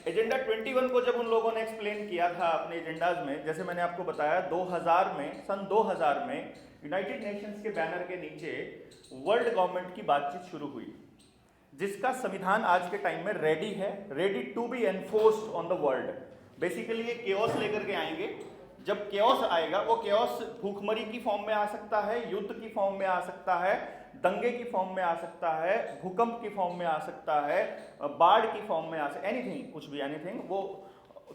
Agenda 21 को जब उन लोगों ने एक्सप्लेन किया था अपने एजेंडाज में, जैसे मैंने आपको बताया 2000 में, सन 2000 में यूनाइटेड नेशंस के बैनर के नीचे वर्ल्ड गवर्नमेंट की बातचीत शुरू हुई, जिसका संविधान आज के टाइम में रेडी है, ready to be enforced on the world. Basically ये केओस लेकर के आएंगे। जब केओस आएगा, वो केओस भूखमरी की फॉर्म में आ सकता है, युद्ध की फॉर्म में आ सकता है, दंगे की फॉर्म में आ सकता है, भूकंप की फॉर्म में आ सकता है, बाढ़ की फॉर्म में आ सकता है, एनीथिंग, कुछ भी, एनीथिंग। वो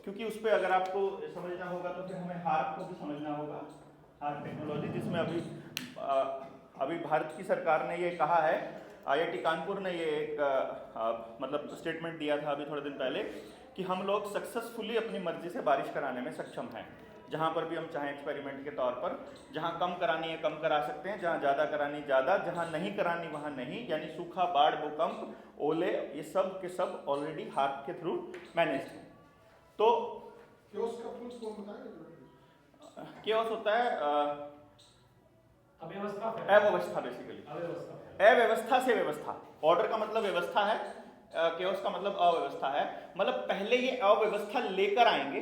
क्योंकि उस पर अगर आपको समझना होगा तो फिर हमें हार्प को भी समझना होगा, हार्प टेक्नोलॉजी, जिसमें अभी भारत की सरकार ने ये कहा है, IIT कानपुर ने ये एक मतलब स्टेटमेंट दिया था अभी थोड़े दिन पहले कि हम लोग सक्सेसफुली अपनी मर्जी से बारिश कराने में सक्षम हैं। जहाँ पर भी हम चाहें एक्सपेरिमेंट के तौर पर, जहाँ कम करानी है कम करा सकते हैं, जहाँ ज़्यादा करानी ज़्यादा, जहाँ नहीं करानी वहाँ नहीं। यानी सूखा, बाढ़, भूकंप, ओले, ये सब के सब ऑलरेडी हार्प के थ्रू मैनेज हैं। तो केओस होता है अव्यवस्था, बेसिकली अव्यवस्था से व्यवस्था। ऑर्डर का मतलब व्यवस्था है, केओस का मतलब अव्यवस्था है। मतलब पहले ये अव्यवस्था लेकर आएंगे,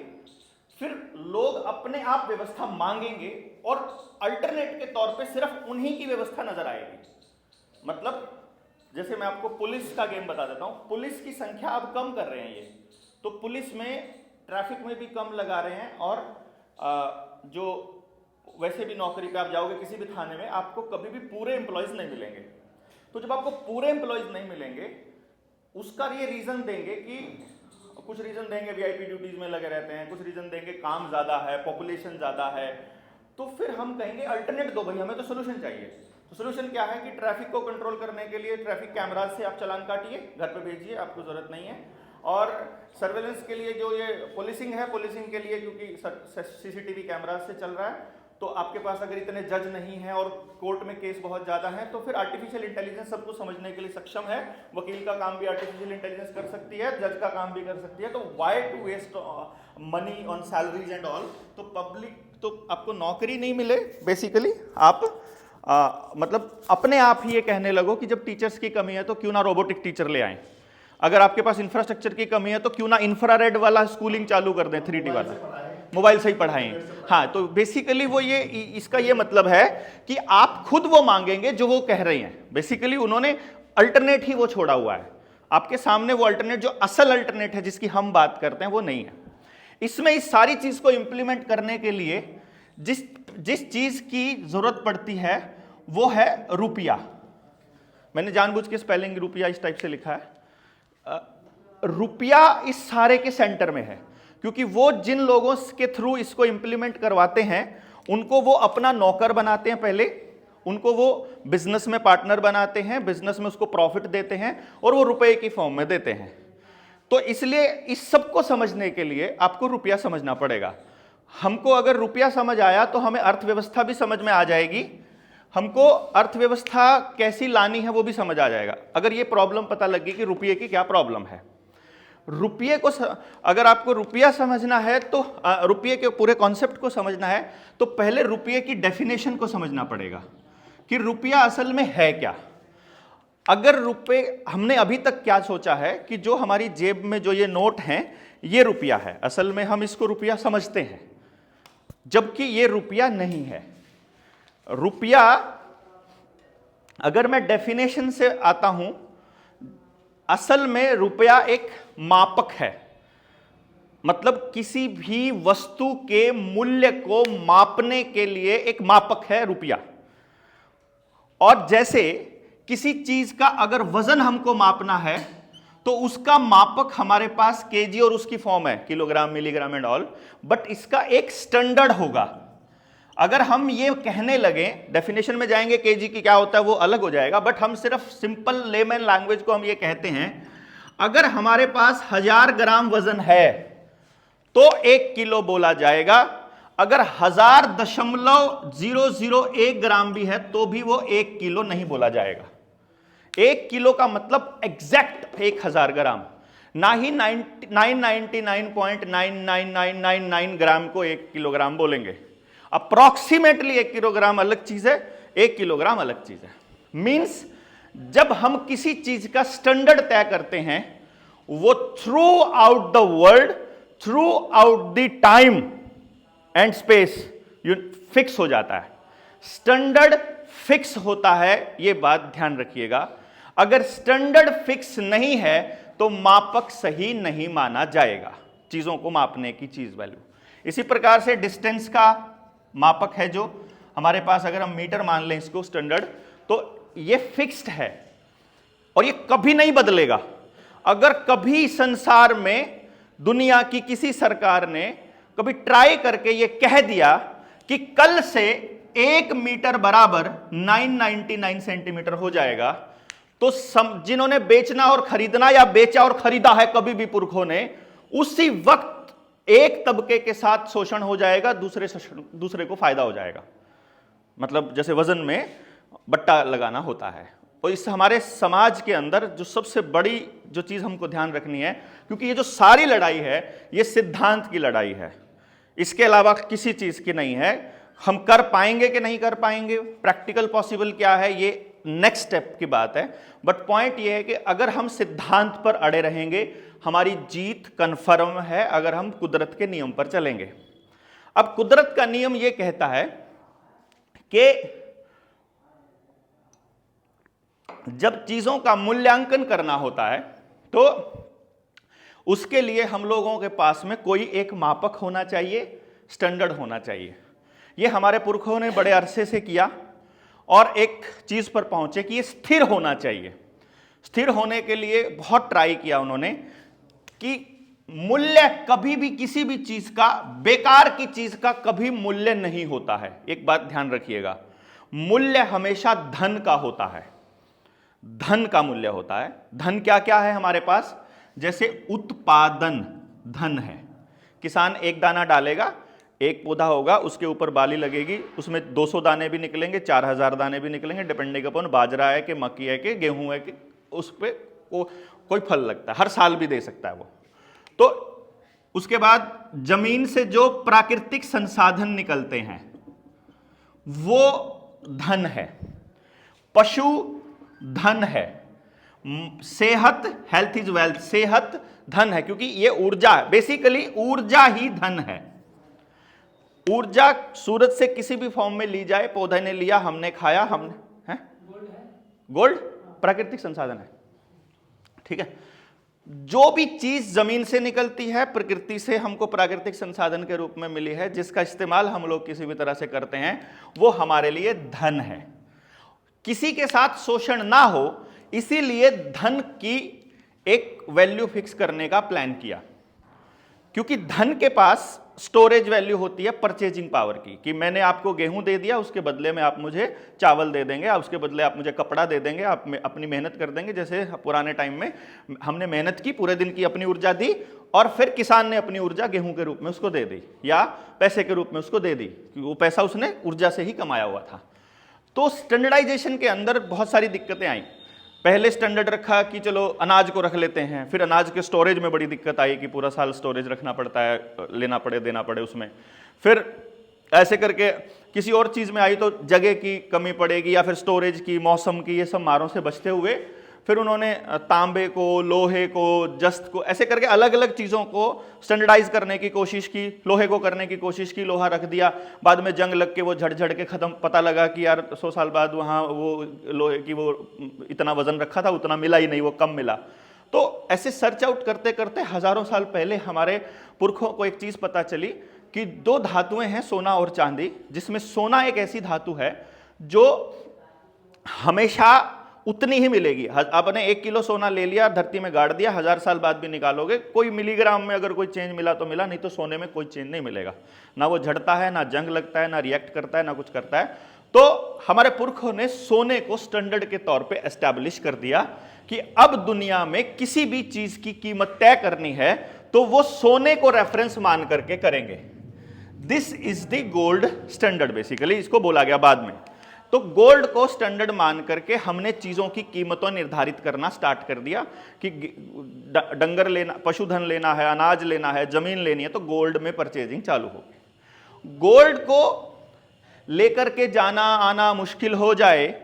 फिर लोग अपने आप व्यवस्था मांगेंगे और अल्टरनेट के तौर पे सिर्फ उन्हीं की व्यवस्था नजर आएगी। मतलब जैसे मैं आपको पुलिस का गेम बता देता हूं, पुलिस की संख्या अब कम कर रहे हैं ये, तो पुलिस में ट्रैफिक में भी कम लगा रहे हैं, और जो वैसे भी नौकरी पे आप जाओगे किसी भी थाने में, आपको कभी भी पूरे एम्प्लॉयज नहीं मिलेंगे। तो जब आपको पूरे एम्प्लॉयज नहीं मिलेंगे, उसका ये रीजन देंगे कि कुछ रीजन देंगे VIP ड्यूटीज में लगे रहते हैं, कुछ रीजन देंगे काम ज्यादा है, पॉपुलेशन ज्यादा है, तो फिर हम कहेंगे अल्टरनेट दो भाई, हमें तो सोल्यूशन चाहिए। तो सोल्यूशन क्या है कि ट्रैफिक को कंट्रोल करने के लिए ट्रैफिक कैमराज से आप चालान काटिए, घर पे भेजिए, आपको जरूरत नहीं है। और सर्वेलेंस के लिए जो ये पुलिसिंग है, पुलिसिंग के लिए क्योंकि CCTV कैमराज से चल रहा है, तो आपके पास अगर इतने जज नहीं हैं और कोर्ट में केस बहुत ज़्यादा हैं, तो फिर आर्टिफिशियल इंटेलिजेंस सबको समझने के लिए सक्षम है। वकील का काम भी आर्टिफिशियल इंटेलिजेंस कर सकती है, जज का काम भी कर सकती है। तो why to waste money on salaries and all. तो पब्लिक, तो आपको नौकरी नहीं मिले, बेसिकली आप मतलब अपने आप ही ये कहने लगो कि जब टीचर्स की कमी है तो क्यों ना रोबोटिक टीचर ले आएं, अगर आपके पास इंफ्रास्ट्रक्चर की कमी है तो क्यों ना इंफ्रारेड वाला स्कूलिंग चालू कर दें, 3D वाला, मोबाइल से ही पढ़ाएं। हाँ, तो बेसिकली वो ये, इसका ये मतलब है कि आप खुद वो मांगेंगे जो वो कह रहे हैं। बेसिकली उन्होंने अल्टरनेट ही वो छोड़ा हुआ है आपके सामने, वो अल्टरनेट जो असल अल्टरनेट है जिसकी हम बात करते हैं वो नहीं है। इसमें इस सारी चीज को इंप्लीमेंट करने के लिए जिस चीज की जरूरत पड़ती है वो है रुपया। मैंने जानबूझ के स्पेलिंग रुपया इस टाइप से लिखा है। रुपया इस सारे के सेंटर में है, क्योंकि वो जिन लोगों के थ्रू इसको इंप्लीमेंट करवाते हैं उनको वो अपना नौकर बनाते हैं पहले, उनको वो बिजनेस में पार्टनर बनाते हैं, बिजनेस में उसको प्रॉफिट देते हैं और वो रुपए की फॉर्म में देते हैं। तो इसलिए इस सब को समझने के लिए आपको रुपया समझना पड़ेगा। हमको अगर रुपया समझ आया तो हमें अर्थव्यवस्था भी समझ में आ जाएगी, हमको अर्थव्यवस्था कैसी लानी है वो भी समझ आ जाएगा। अगर ये प्रॉब्लम पता लगी कि रुपये की क्या प्रॉब्लम है, रुपये को अगर आपको रुपया समझना है तो रुपये के पूरे कॉन्सेप्ट को समझना है तो पहले रुपये की डेफिनेशन को समझना पड़ेगा कि रुपया असल में है क्या। अगर रुपये, हमने अभी तक क्या सोचा है कि जो हमारी जेब में जो ये नोट हैं ये रुपया है, असल में हम इसको रुपया समझते हैं, जबकि ये रुपया नहीं है। रुपया, अगर मैं डेफिनेशन से आता हूं, असल में रुपया एक मापक है, मतलब किसी भी वस्तु के मूल्य को मापने के लिए एक मापक है रुपया। और जैसे किसी चीज का अगर वजन हमको मापना है तो उसका मापक हमारे पास केजी और उसकी फॉर्म है kilogram, milligram and all, but इसका एक स्टैंडर्ड होगा। अगर हम ये कहने लगे, डेफिनेशन में जाएंगे केजी की क्या होता है वो अलग हो जाएगा, बट हम सिर्फ सिंपल लेमैन लैंग्वेज को हम ये कहते हैं, अगर हमारे पास 1000 ग्राम वजन है तो 1 किलो बोला जाएगा, अगर 1000.001 ग्राम भी है तो भी वो 1 किलो नहीं बोला जाएगा। 1 किलो का मतलब एग्जैक्ट 1000 ग्राम, ना ही 999.99999 ग्राम को 1 किलोग्राम बोलेंगे। अप्रॉक्सीमेटली 1 किलोग्राम अलग चीज है, 1 किलोग्राम अलग चीज है। मींस जब हम किसी चीज का स्टैंडर्ड तय करते हैं वो through out the world, through out the time and space fix हो जाता है। स्टैंडर्ड फिक्स होता है, यह बात ध्यान रखिएगा। अगर स्टैंडर्ड फिक्स नहीं है तो मापक सही नहीं माना जाएगा, चीजों को मापने की चीज वैल्यू। इसी प्रकार से डिस्टेंस का मापक है जो हमारे पास, अगर हम मीटर मान लें इसको स्टैंडर्ड, तो ये फिक्स्ड है और ये कभी नहीं बदलेगा। अगर कभी संसार में दुनिया की किसी सरकार ने कभी ट्राई करके ये कह दिया कि कल से 1 मीटर बराबर 999 सेंटीमीटर हो जाएगा, तो जिन्होंने बेचना और खरीदना या बेचा और खरीदा है कभी भी पुरखों ने, उसी वक्त एक तबके के साथ शोषण हो जाएगा, दूसरे को फायदा हो जाएगा। मतलब जैसे वजन में बट्टा लगाना होता है। तो इस हमारे समाज के अंदर जो सबसे बड़ी जो चीज हमको ध्यान रखनी है, क्योंकि ये जो सारी लड़ाई है ये सिद्धांत की लड़ाई है, इसके अलावा किसी चीज की नहीं है। हम कर पाएंगे कि नहीं कर पाएंगे, प्रैक्टिकल पॉसिबल क्या है, ये नेक्स्ट स्टेप की बात है। बट पॉइंट ये है कि अगर हम सिद्धांत पर अड़े रहेंगे, हमारी जीत कन्फर्म है अगर हम कुदरत के नियम पर चलेंगे। अब कुदरत का नियम यह कहता है कि जब चीजों का मूल्यांकन करना होता है तो उसके लिए हम लोगों के पास में कोई एक मापक होना चाहिए, स्टैंडर्ड होना चाहिए। यह हमारे पुरखों ने बड़े अरसे से किया और एक चीज पर पहुंचे कि यह स्थिर होना चाहिए। स्थिर होने के लिए बहुत ट्राई किया उन्होंने कि मूल्य कभी भी किसी भी चीज का, बेकार की चीज का कभी मूल्य नहीं होता है। एक बात ध्यान रखिएगा, मूल्य हमेशा धन का होता है, धन का मूल्य होता है। धन क्या क्या है हमारे पास, जैसे उत्पादन धन है। किसान एक दाना डालेगा, एक पौधा होगा, उसके ऊपर बाली लगेगी, उसमें 200 दाने भी निकलेंगे, 4000 दाने भी निकलेंगे, डिपेंडिंग अपॉन बाजरा है कि मक्की है कि गेहूं है कि उस पर कोई फल लगता है, हर साल भी दे सकता है वो। तो उसके बाद जमीन से जो प्राकृतिक संसाधन निकलते हैं वो धन है। पशु धन है। सेहत, हेल्थ इज वेल्थ, सेहत धन है, क्योंकि ये ऊर्जा है, बेसिकली ऊर्जा ही धन है। ऊर्जा सूरज से किसी भी फॉर्म में ली जाए, पौधे ने लिया, हमने खाया, हमने है गोल्ड प्राकृतिक संसाधन है, ठीक है। जो भी चीज जमीन से निकलती है, प्रकृति से हमको प्राकृतिक संसाधन के रूप में मिली है, जिसका इस्तेमाल हम लोग किसी भी तरह से करते हैं, वो हमारे लिए धन है। किसी के साथ शोषण ना हो, इसीलिए धन की एक वैल्यू फिक्स करने का प्लान किया, क्योंकि धन के पास स्टोरेज वैल्यू होती है परचेजिंग पावर की, कि मैंने आपको गेहूं दे दिया, उसके बदले में आप मुझे चावल दे देंगे, उसके बदले आप मुझे कपड़ा दे देंगे, आप अपनी मेहनत कर देंगे। जैसे पुराने टाइम में हमने मेहनत की, पूरे दिन की अपनी ऊर्जा दी, और फिर किसान ने अपनी ऊर्जा गेहूं के रूप में उसको दे दी या पैसे के रूप में उसको दे दी, क्योंकि वो पैसा उसने ऊर्जा से ही कमाया हुआ था। तो स्टैंडर्डाइजेशन के अंदर बहुत सारी दिक्कतें आई। पहले स्टैंडर्ड रखा कि चलो अनाज को रख लेते हैं, फिर अनाज के स्टोरेज में बड़ी दिक्कत आई कि पूरा साल स्टोरेज रखना पड़ता है, लेना पड़े, देना पड़े उसमें। फिर ऐसे करके किसी और चीज़ में आई तो जगह की कमी पड़ेगी या फिर स्टोरेज की, मौसम की, ये सब मारों से बचते हुए फिर उन्होंने तांबे को, लोहे को, जस्त को, ऐसे करके अलग अलग चीज़ों को स्टैंडर्डाइज करने की कोशिश की। लोहे को करने की कोशिश की, लोहा रख दिया, बाद में जंग लग के वो झड़ के ख़त्म। पता लगा कि यार 100 साल बाद वहाँ वो लोहे की वो इतना वजन रखा था, उतना मिला ही नहीं, वो कम मिला। तो ऐसे सर्च आउट करते करते हज़ारों साल पहले हमारे पुरखों को एक चीज़ पता चली कि 2 धातुएँ हैं, सोना और चांदी, जिसमें सोना एक ऐसी धातु है जो हमेशा उतनी ही मिलेगी। आपने 1 किलो सोना ले लिया, धरती में गाड़ दिया, 1000 साल बाद भी निकालोगे, कोई मिलीग्राम में अगर कोई चेंज मिला तो मिला, नहीं तो सोने में कोई चेंज नहीं मिलेगा। ना वो झड़ता है, ना जंग लगता है, ना रिएक्ट करता है, ना कुछ करता है। तो हमारे पुरखों ने सोने को स्टैंडर्ड के तौर पे एस्टैब्लिश कर दिया कि अब दुनिया में किसी भी चीज की कीमत तय करनी है तो वो सोने को रेफरेंस मान करके करेंगे। This is the gold standard, basically इसको बोला गया बाद में। तो गोल्ड को स्टैंडर्ड मान करके हमने चीजों की कीमतों निर्धारित करना स्टार्ट कर दिया कि डंगर लेना, पशुधन लेना है, अनाज लेना है, जमीन लेनी है, तो गोल्ड में परचेजिंग चालू होगी। गोल्ड को लेकर के जाना आना मुश्किल हो जाए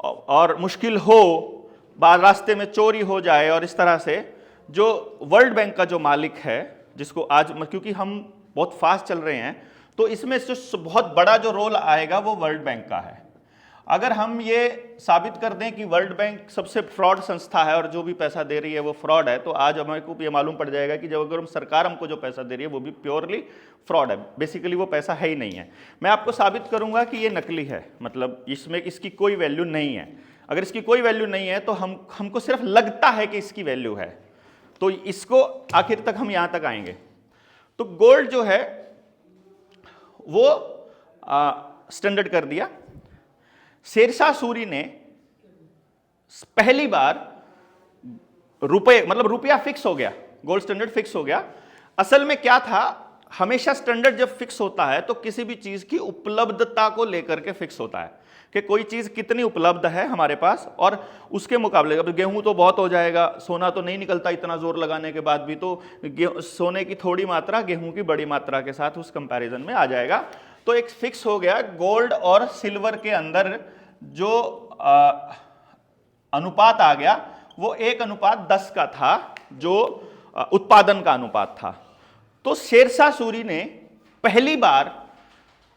और मुश्किल हो, रास्ते में चोरी हो जाए और इस तरह से, जो वर्ल्ड बैंक का जो मालिक है, जिसको आज, क्योंकि हम बहुत फास्ट चल रहे हैं, तो इसमें जो बहुत बड़ा जो रोल आएगा वो वर्ल्ड बैंक का है। अगर हम ये साबित कर दें कि वर्ल्ड बैंक सबसे फ्रॉड संस्था है और जो भी पैसा दे रही है वो फ्रॉड है, तो आज हमें को ये मालूम पड़ जाएगा कि जब अगर हम सरकार हमको जो पैसा दे रही है वो भी प्योरली फ्रॉड है, बेसिकली वो पैसा है ही नहीं है। मैं आपको साबित करूंगा कि ये नकली है, मतलब इसमें इसकी कोई वैल्यू नहीं है। अगर इसकी कोई वैल्यू नहीं है तो हमको सिर्फ लगता है कि इसकी वैल्यू है, तो इसको आखिर तक हम यहां तक आएंगे। तो गोल्ड जो है वो स्टैंडर्ड कर दिया। शेरशाह सूरी ने पहली बार रुपए, मतलब रुपया फिक्स हो गया, गोल्ड स्टैंडर्ड फिक्स हो गया। असल में क्या था, हमेशा स्टैंडर्ड जब फिक्स होता है तो किसी भी चीज की उपलब्धता को लेकर के फिक्स होता है कि कोई चीज कितनी उपलब्ध है हमारे पास, और उसके मुकाबले अब गेहूं तो बहुत हो जाएगा, सोना तो नहीं निकलता इतना जोर लगाने के बाद भी, तो सोने की थोड़ी मात्रा गेहूं की बड़ी मात्रा के साथ उस कंपैरिजन में आ जाएगा। तो एक फिक्स हो गया। गोल्ड और सिल्वर के अंदर जो अनुपात आ गया वो 1:10 का था, जो उत्पादन का अनुपात था। तो शेरशाह सूरी ने पहली बार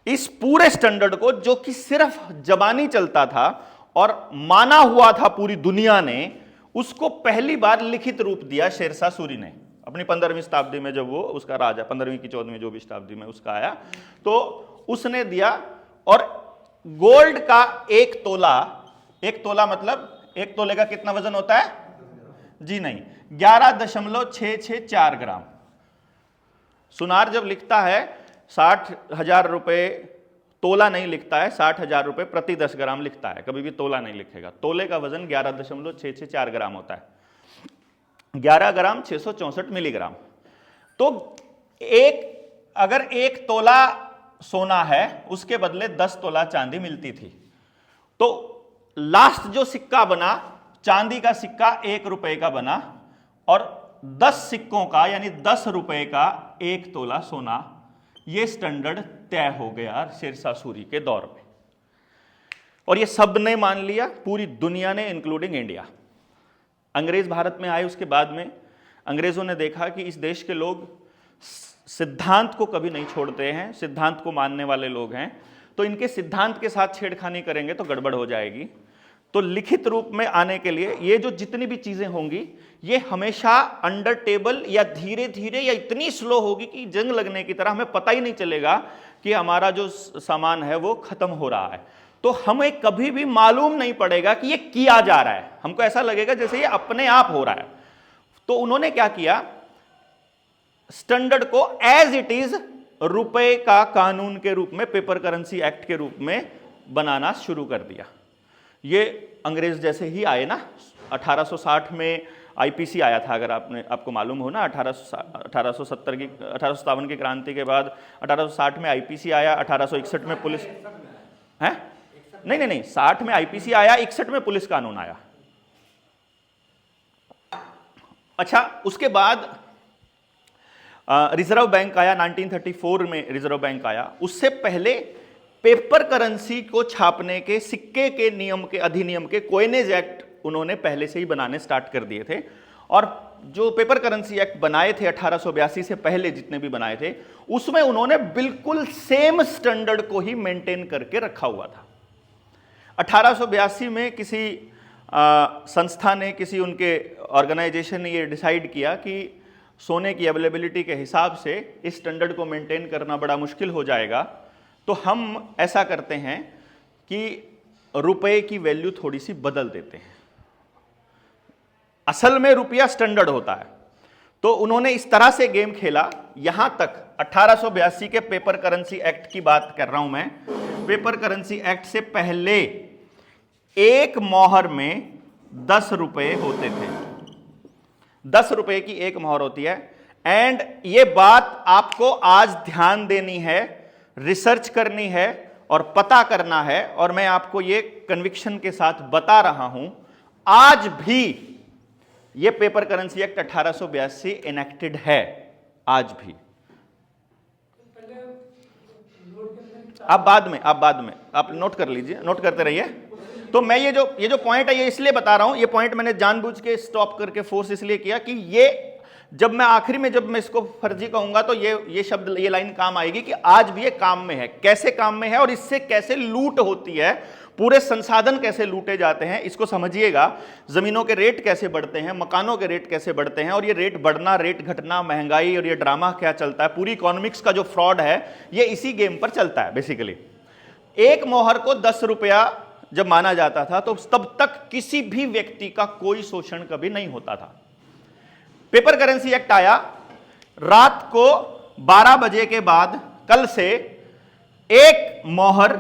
इस पूरे स्टैंडर्ड को, जो कि सिर्फ जबानी चलता था और माना हुआ था पूरी दुनिया ने, उसको पहली बार लिखित रूप दिया शेरशाह सूरी ने अपनी 15वीं शताब्दी में, जब वो उसका राजा 15वीं की 14वीं जो भी शताब्दी में उसका आया, तो उसने दिया। और गोल्ड का 1 तोला, 1 तोला मतलब 1 तोले का कितना वजन होता है? जी नहीं, 11.664 ग्राम। सुनार जब लिखता है 60,000 रुपए, तोला नहीं लिखता है, 60,000 रुपए प्रति 10 ग्राम लिखता है, कभी भी तोला नहीं लिखेगा। तोले का वजन 11.664 ग्राम होता है, 11 ग्राम 664 मिलीग्राम। तो अगर 1 तोला सोना है उसके बदले 10 तोला चांदी मिलती थी। तो लास्ट जो सिक्का बना, चांदी का सिक्का 1 रुपए का बना, और 10 सिक्कों का यानी 10 रुपए का 1 तोला सोना, यह स्टैंडर्ड तय हो गया शेरशाह सूरी के दौर में। और ये सब ने मान लिया, पूरी दुनिया ने, इंक्लूडिंग इंडिया। अंग्रेज भारत में आए उसके बाद में अंग्रेजों ने देखा कि इस देश के लोग सिद्धांत को कभी नहीं छोड़ते हैं, सिद्धांत को मानने वाले लोग हैं, तो इनके सिद्धांत के साथ छेड़खानी करेंगे तो गड़बड़ हो जाएगी। तो लिखित रूप में आने के लिए ये जो जितनी भी चीजें होंगी ये हमेशा अंडर टेबल या धीरे धीरे या इतनी स्लो होगी कि जंग लगने की तरह हमें पता ही नहीं चलेगा कि हमारा जो सामान है वो खत्म हो रहा है। तो हमें कभी भी मालूम नहीं पड़ेगा कि ये किया जा रहा है, हमको ऐसा लगेगा जैसे ये अपने आप हो रहा है। तो उन्होंने क्या किया, स्टैंडर्ड को एज इट इज रुपए का कानून के रूप में, पेपर करेंसी एक्ट के रूप में बनाना शुरू कर दिया। ये अंग्रेज जैसे ही आए ना, 1860 में आईपीसी आया था, अगर आपको मालूम हो ना, 1857 की क्रांति के बाद 1860 में आईपीसी आया, 1861 में पुलिस है, नहीं 60 में आईपीसी आया, 61 में पुलिस कानून आया। अच्छा, उसके बाद रिजर्व बैंक आया, 1934 में रिजर्व बैंक आया। उससे पहले पेपर करेंसी को छापने के, सिक्के के नियम के, अधिनियम के, कोइनेज एक्ट उन्होंने पहले से ही बनाने स्टार्ट कर दिए थे। और जो पेपर करेंसी एक्ट बनाए थे 1882 से पहले जितने भी बनाए थे, उसमें उन्होंने बिल्कुल सेम स्टैंडर्ड को ही मेंटेन करके रखा हुआ था। 1882 में किसी संस्था ने, किसी उनके ऑर्गेनाइजेशन ने ये डिसाइड किया कि सोने की अवेलेबिलिटी के हिसाब से इस स्टैंडर्ड को मेंटेन करना बड़ा मुश्किल हो जाएगा, तो हम ऐसा करते हैं कि रुपए की वैल्यू थोड़ी सी बदल देते हैं। असल में रुपया स्टैंडर्ड होता है, तो उन्होंने इस तरह से गेम खेला। यहां तक 1882 के पेपर करेंसी एक्ट की बात कर रहा हूं मैं। पेपर करेंसी एक्ट से पहले एक मोहर में 10 रुपए होते थे, 10 रुपए की एक मोहर होती है। एंड ये बात आपको आज ध्यान देनी है, रिसर्च करनी है और पता करना है, और मैं आपको ये कन्विक्शन के साथ बता रहा हूं, आज भी ये पेपर करेंसी एक्ट 1882 इनेक्टेड है, आज भी। आप बाद में आप नोट कर लीजिए, नोट करते रहिए। तो मैं ये जो पॉइंट है ये इसलिए बता रहा हूं, ये पॉइंट मैंने जानबूझ के स्टॉप करके फोर्स इसलिए किया कि ये जब मैं आखिरी में जब मैं इसको फर्जी कहूंगा तो ये शब्द ये लाइन काम आएगी कि आज भी ये काम में है, कैसे काम में है और इससे कैसे लूट होती है, पूरे संसाधन कैसे लूटे जाते हैं, इसको समझिएगा। जमीनों के रेट कैसे बढ़ते हैं, मकानों के रेट कैसे बढ़ते हैं, और ये रेट बढ़ना, रेट घटना, महंगाई, और ये ड्रामा क्या चलता है, पूरी इकोनॉमिक्स का जो फ्रॉड है ये इसी गेम पर चलता है बेसिकली। एक मोहर को 10 रुपया जब माना जाता था तो तब तक किसी भी व्यक्ति का कोई शोषण कभी नहीं होता था। पेपर करेंसी एक्ट आया, रात को 12 बजे के बाद कल से एक मोहर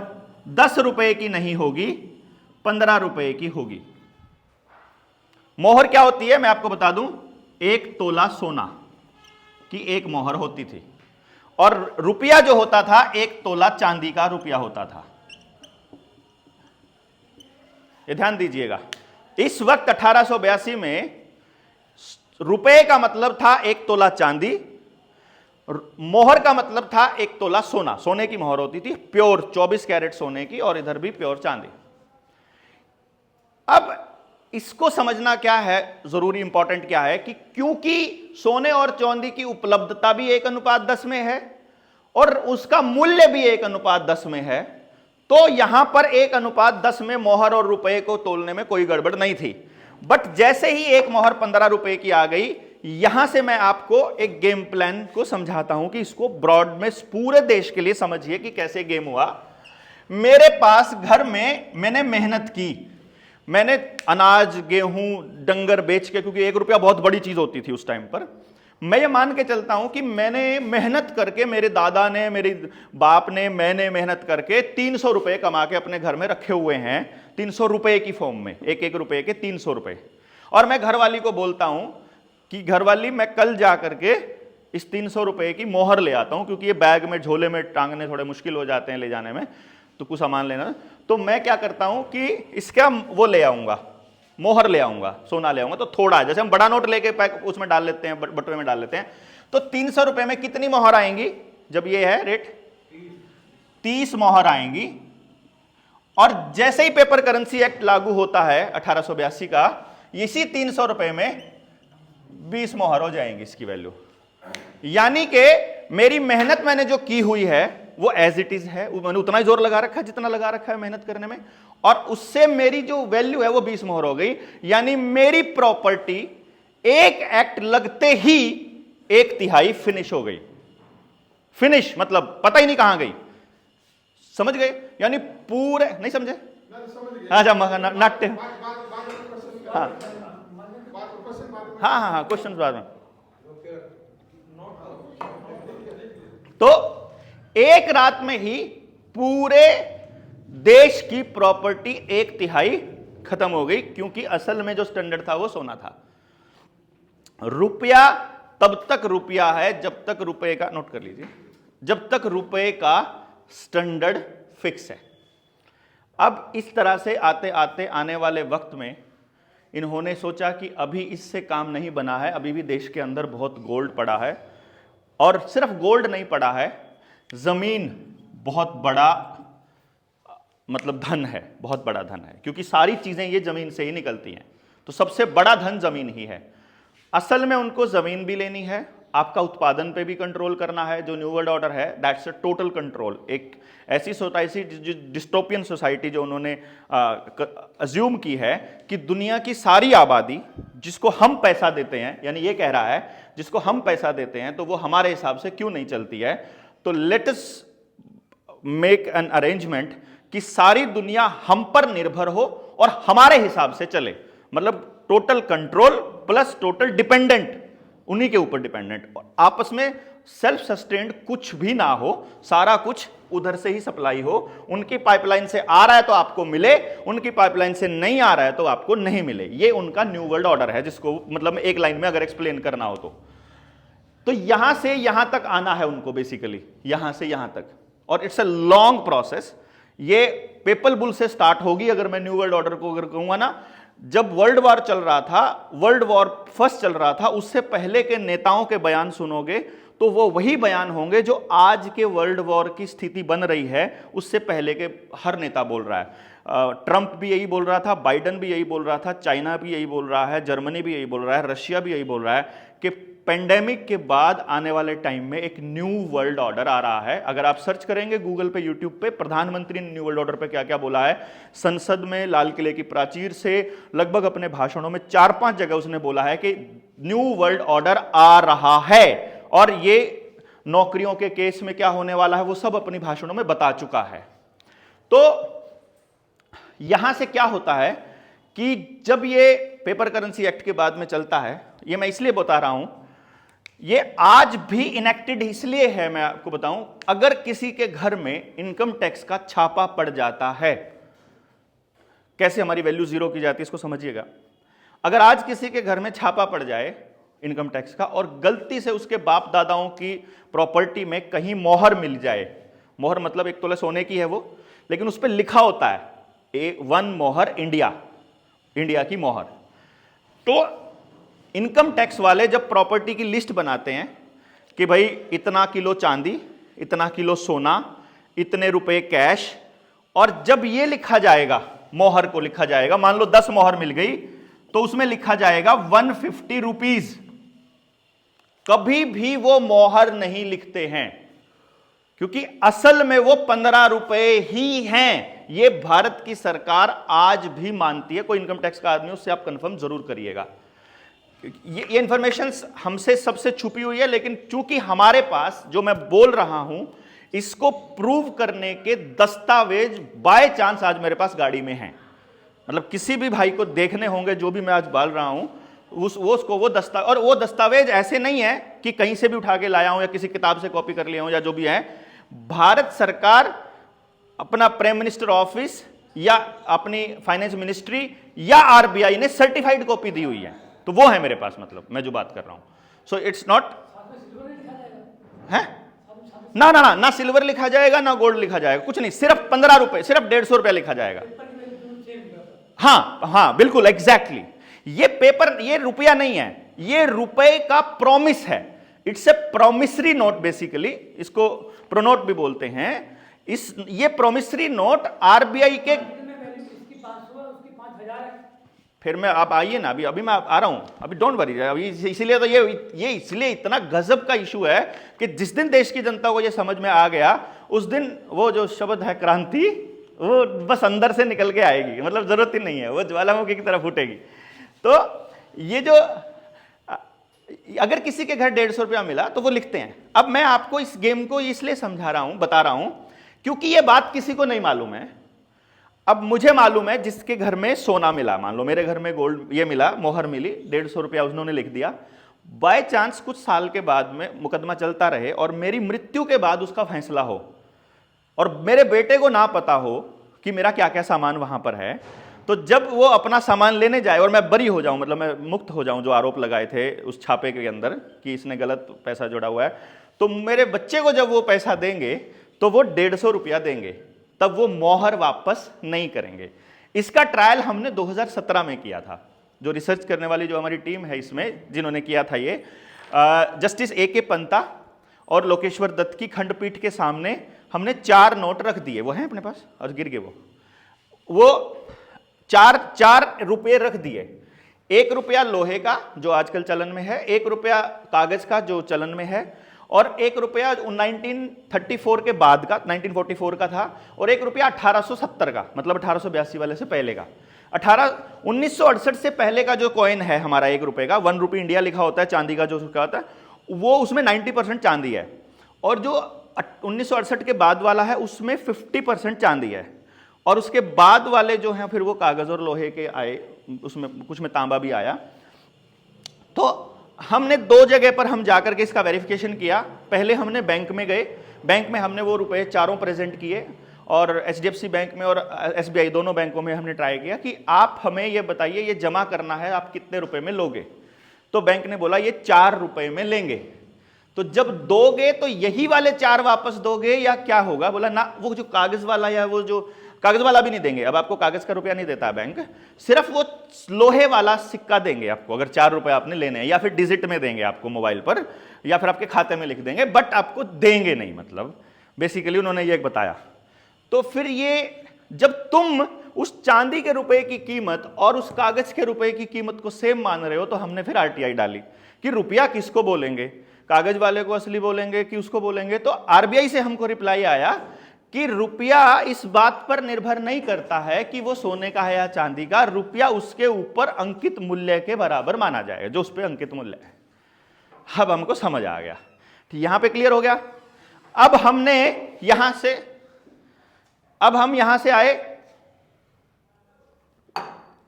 10 रुपए की नहीं होगी, 15 रुपए की होगी। मोहर क्या होती है मैं आपको बता दूं, 1 तोला सोना की एक मोहर होती थी, और रुपया जो होता था 1 तोला चांदी का रुपया होता था। ये ध्यान दीजिएगा, इस वक्त 1882 में रुपए का मतलब था 1 तोला चांदी, मोहर का मतलब था 1 तोला सोना। सोने की मोहर होती थी, प्योर 24 कैरेट सोने की, और इधर भी प्योर चांदी। अब इसको समझना क्या है जरूरी, इंपॉर्टेंट क्या है कि क्योंकि सोने और चांदी की उपलब्धता भी 1:10 में है और उसका मूल्य भी 1:10 में है, तो यहां पर 1:10 में मोहर और रुपए को तोलने में कोई गड़बड़ नहीं थी। बट जैसे ही एक मोहर 15 रुपए की आ गई, यहां से मैं आपको एक गेम प्लान को समझाता हूं कि इसको ब्रॉड में पूरे देश के लिए समझिए कि कैसे गेम हुआ। मेरे पास घर में मैंने मेहनत की, मैंने अनाज, गेहूं, डंगर बेच के, क्योंकि 1 रुपया बहुत बड़ी चीज होती थी उस टाइम पर, मैं ये मान के चलता हूं कि मैंने मेहनत करके, मेरे दादा ने, मेरे बाप ने, मैंने मेहनत करके 300 रुपए कमा के अपने घर में रखे हुए हैं, 300 रुपए की फॉर्म में, 1-1 रुपए के 300 रुपए। और मैं घरवाली को बोलता हूं कि घरवाली मैं कल जा करके इस 300 रुपए की मोहर ले आता हूं, क्योंकि ये बैग में, झोले में टांगने थोड़े मुश्किल हो जाते हैं ले जाने में, तो कुछ सामान लेना। तो मैं क्या करता हूं कि इसका वो ले आऊंगा, मोहर ले आऊंगा, सोना ले आऊंगा। तो थोड़ा, जैसे हम बड़ा नोट लेके पैक उसमें डाल लेते हैं, बटुए में डाल लेते हैं, तो 300 रुपए में कितनी मोहर आएंगी? जब ये है रेट 30 मोहर आएंगी। और जैसे ही पेपर करेंसी एक्ट लागू होता है 1882 का, इसी 300 रुपए में 20 मोहर हो जाएंगी इसकी वैल्यू। यानी कि मेरी मेहनत मैंने जो की हुई है वो एज इट इज है, मैंने उतना ही जोर लगा रखा है जितना लगा रखा है मेहनत करने में, और उससे मेरी जो वैल्यू है वो 20 मोहर हो गई। यानी मेरी प्रॉपर्टी एक एक्ट लगते ही 1/3 फिनिश हो गई। फिनिश मतलब पता ही नहीं कहां गई, समझ गए? यानी पूरे, नहीं समझे? अच्छा, नाट्य, हाँ हाँ हाँ, क्वेश्चन बाद में। तो एक रात में ही पूरे देश की प्रॉपर्टी 1/3 खत्म हो गई, क्योंकि असल में जो स्टैंडर्ड था वो सोना था। रुपया तब तक रुपया है जब तक रुपए का, नोट कर लीजिए, जब तक रुपए का स्टैंडर्ड फिक्स है। अब इस तरह से आते आते आने वाले वक्त में इन्होंने सोचा कि अभी इससे काम नहीं बना है, अभी भी देश के अंदर बहुत गोल्ड पड़ा है, और सिर्फ गोल्ड नहीं पड़ा है, जमीन बहुत बड़ा मतलब धन है, बहुत बड़ा धन है, क्योंकि सारी चीजें ये जमीन से ही निकलती हैं। तो सबसे बड़ा धन जमीन ही है। असल में उनको जमीन भी लेनी है, आपका उत्पादन पे भी कंट्रोल करना है। जो न्यू वर्ल्ड ऑर्डर है दैट्स अ टोटल कंट्रोल। एक ऐसी सोसाइटी, डिस्टोपियन सोसाइटी जो उन्होंने अज्यूम की है कि दुनिया की सारी आबादी जिसको हम पैसा देते हैं, यानी ये कह रहा है जिसको हम पैसा देते हैं तो वो हमारे हिसाब से क्यों नहीं चलती है, तो let us make an arrangement कि सारी दुनिया हम पर निर्भर हो और हमारे हिसाब से चले। मतलब total control plus total dependent, उन्हीं के ऊपर डिपेंडेंट, और आपस में सेल्फ सस्टेन्ड कुछ भी ना हो, सारा कुछ उधर से ही सप्लाई हो। उनकी पाइपलाइन से आ रहा है तो आपको मिले, उनकी पाइपलाइन से नहीं आ रहा है तो आपको नहीं मिले। ये उनका न्यू वर्ल्ड ऑर्डर है, जिसको मतलब एक लाइन में अगर एक्सप्लेन करना हो तो यहां से यहां तक आना है उनको, बेसिकली यहां से यहां तक, और इट्स अ लॉन्ग प्रोसेस। ये पेपल बुल से स्टार्ट होगी, अगर मैं न्यू वर्ल्ड ऑर्डर को अगर कहूंगा ना, जब वर्ल्ड वॉर चल रहा था, वर्ल्ड वॉर फर्स्ट चल रहा था, उससे पहले के नेताओं के बयान सुनोगे तो वो वही बयान होंगे जो आज के वर्ल्ड वॉर की स्थिति बन रही है, उससे पहले के हर नेता बोल रहा है। ट्रंप भी यही बोल रहा था, बाइडन भी यही बोल रहा था, चाइना भी यही बोल रहा है, जर्मनी भी यही बोल रहा है, रशिया भी यही बोल रहा है कि पेंडेमिक के बाद आने वाले टाइम में एक न्यू वर्ल्ड ऑर्डर आ रहा है। अगर आप सर्च करेंगे गूगल पे, यूट्यूब पे, प्रधानमंत्री ने न्यू वर्ल्ड ऑर्डर पे क्या क्या बोला है, संसद में, लाल किले की प्राचीर से, लगभग अपने भाषणों में 4-5 जगह उसने बोला है कि न्यू वर्ल्ड ऑर्डर आ रहा है। और ये नौकरियों के केस में क्या होने वाला है वो सब अपनी भाषणों में बता चुका है। तो यहां से क्या होता है कि जब ये पेपर करेंसी एक्ट के बाद में चलता है, ये मैं इसलिए बता रहा हूं, ये आज भी इनेक्टेड इसलिए है, मैं आपको बताऊं, अगर किसी के घर में इनकम टैक्स का छापा पड़ जाता है, कैसे हमारी वैल्यू जीरो की जाती है इसको समझिएगा। अगर आज किसी के घर में छापा पड़ जाए इनकम टैक्स का और गलती से उसके बाप दादाओं की प्रॉपर्टी में कहीं मोहर मिल जाए, मोहर मतलब 1 तोला सोने की है वो, लेकिन उस पर लिखा होता है वन मोहर इंडिया, इंडिया की मोहर, तो इनकम टैक्स वाले जब प्रॉपर्टी की लिस्ट बनाते हैं कि भाई इतना किलो चांदी, इतना किलो सोना, इतने रुपए कैश, और जब ये लिखा जाएगा, मोहर को लिखा जाएगा, मान लो 10 मोहर मिल गई तो उसमें लिखा जाएगा 150 रुपीज। कभी भी वो मोहर नहीं लिखते हैं क्योंकि असल में वो 15 रुपए ही हैं। ये भारत की सरकार आज भी मानती है। कोई इनकम टैक्स का आदमी, उससे आप कंफर्म जरूर करिएगा। ये इंफॉर्मेशन हमसे सबसे छुपी हुई है, लेकिन चूंकि हमारे पास जो मैं बोल रहा हूं इसको प्रूव करने के दस्तावेज बाय चांस आज मेरे पास गाड़ी में हैं। मतलब किसी भी भाई को देखने होंगे जो भी मैं आज बोल रहा हूं, और वो दस्तावेज ऐसे नहीं है कि कहीं से भी उठा के लाया हूं या किसी किताब से कॉपी कर लिया हूं या जो भी है। भारत सरकार, अपना प्राइम मिनिस्टर ऑफिस या अपनी फाइनेंस मिनिस्ट्री या आरबीआई ने सर्टिफाइड कॉपी दी हुई है, तो वो है मेरे पास। मतलब मैं जो बात कर रहा हूं, सो इट्स नॉट है ना ना ना ना सिल्वर लिखा जाएगा ना गोल्ड लिखा जाएगा, कुछ नहीं, सिर्फ 15 रुपए, सिर्फ 150 रुपया लिखा जाएगा। हाँ हाँ बिल्कुल एग्जैक्टली। ये पेपर, ये रुपया नहीं है, ये रुपए का प्रॉमिस है। It's a promissory note basically, इसको प्रोनोट भी बोलते हैं। ये प्रॉमिसरी नोट आरबीआई के, फिर मैं, आप आइए ना, अभी मैं आ रहा हूं, अभी डोंट वरी। अभी इसीलिए तो ये इसलिए इतना गजब का इशू है कि जिस दिन देश की जनता को ये समझ में आ गया, उस दिन वो जो शब्द है क्रांति, वो बस अंदर से निकल के आएगी, मतलब जरूरत ही नहीं है, वो ज्वालामुखी की तरह फूटेगी। तो ये जो, अगर किसी के घर 150 रुपया मिला तो वो लिखते हैं। अब मैं आपको इस गेम को इसलिए समझा रहा हूं, बता रहा हूं, क्योंकि ये बात किसी को नहीं मालूम है। अब मुझे मालूम है, जिसके घर में सोना मिला, मान लो मेरे घर में गोल्ड ये मिला, मोहर मिली, 150 रुपया उन्होंने लिख दिया, बाय चांस कुछ साल के बाद में मुकदमा चलता रहे और मेरी मृत्यु के बाद उसका फैसला हो और मेरे बेटे को ना पता हो कि मेरा क्या क्या सामान वहां पर है, तो जब वो अपना सामान लेने जाए और मैं बरी हो जाऊं, मतलब मैं मुक्त हो जाऊं, जो आरोप लगाए थे उस छापे के अंदर कि इसने गलत पैसा जोड़ा हुआ है, तो मेरे बच्चे को जब वो पैसा देंगे तो वो 150 रुपया देंगे, तब वो मोहर वापस नहीं करेंगे। इसका ट्रायल हमने 2017 में किया था। जो रिसर्च करने वाली जो हमारी टीम है इसमें, जिन्होंने किया था ये, जस्टिस ए.के. पंता और लोकेश्वर दत्त की खंडपीठ के सामने हमने 4 नोट रख दिए, वो हैं अपने पास और गिर गए वो 4 रुपये रख दिए। 1 रुपया लोहे का जो आजकल चलन में है, 1 रुपया कागज का जो चलन में है, और 1 रुपया 1934 के बाद का, 1944 का था, और 1 रुपया 1870 का, मतलब 1882 वाले से पहले का। 1968 से पहले का जो कॉइन है हमारा 1 रुपये का, 1 रुपी इंडिया लिखा होता है, चांदी का जो उसका होता है, वो उसमें 90% चांदी है, और जो 1968 के बाद वाला है उसमें 50% चांदी है, और उसके बाद वाले जो हैं फिर वो कागज और लोहे के आए, उसमें कुछ में तांबा भी आया। तो हमने 2 जगह पर हम जाकर के इसका वेरिफिकेशन किया। पहले हमने बैंक में गए, बैंक में हमने वो रुपए चारों प्रेजेंट किए, और एचडीएफसी बैंक में और एसबीआई दोनों बैंकों में हमने ट्राई किया कि आप हमें ये बताइए, ये जमा करना है, आप कितने रुपए में लोगे। तो बैंक ने बोला ये 4 रुपए में लेंगे। तो जब दोगे तो यही वाले 4 वापस दोगे या क्या होगा? बोला ना, वो जो कागज वाला या वो जो कागज वाला भी नहीं देंगे, अब आपको कागज का रुपया नहीं देता बैंक, सिर्फ वो लोहे वाला सिक्का देंगे आपको, अगर 4 रुपए आपने लेने हैं, या फिर डिजिट में देंगे आपको मोबाइल पर, या फिर आपके खाते में लिख देंगे, बट आपको देंगे नहीं, मतलब बेसिकली उन्होंने ये बताया। तो फिर ये जब तुम उस चांदी के रुपए की कीमत और उस कागज के रुपए की कीमत को सेम मान रहे हो, तो हमने फिर आरटीआई डाली कि रुपया किसको बोलेंगे, कागज वाले को असली बोलेंगे कि उसको बोलेंगे। तो आरबीआई से हमको रिप्लाई आया कि रुपया इस बात पर निर्भर नहीं करता है कि वो सोने का है या चांदी का, रुपया उसके ऊपर अंकित मूल्य के बराबर माना जाएगा, जो उस पर अंकित मूल्य है। अब हमको समझ आ गया, यहां पे क्लियर हो गया। अब हम यहां से आए,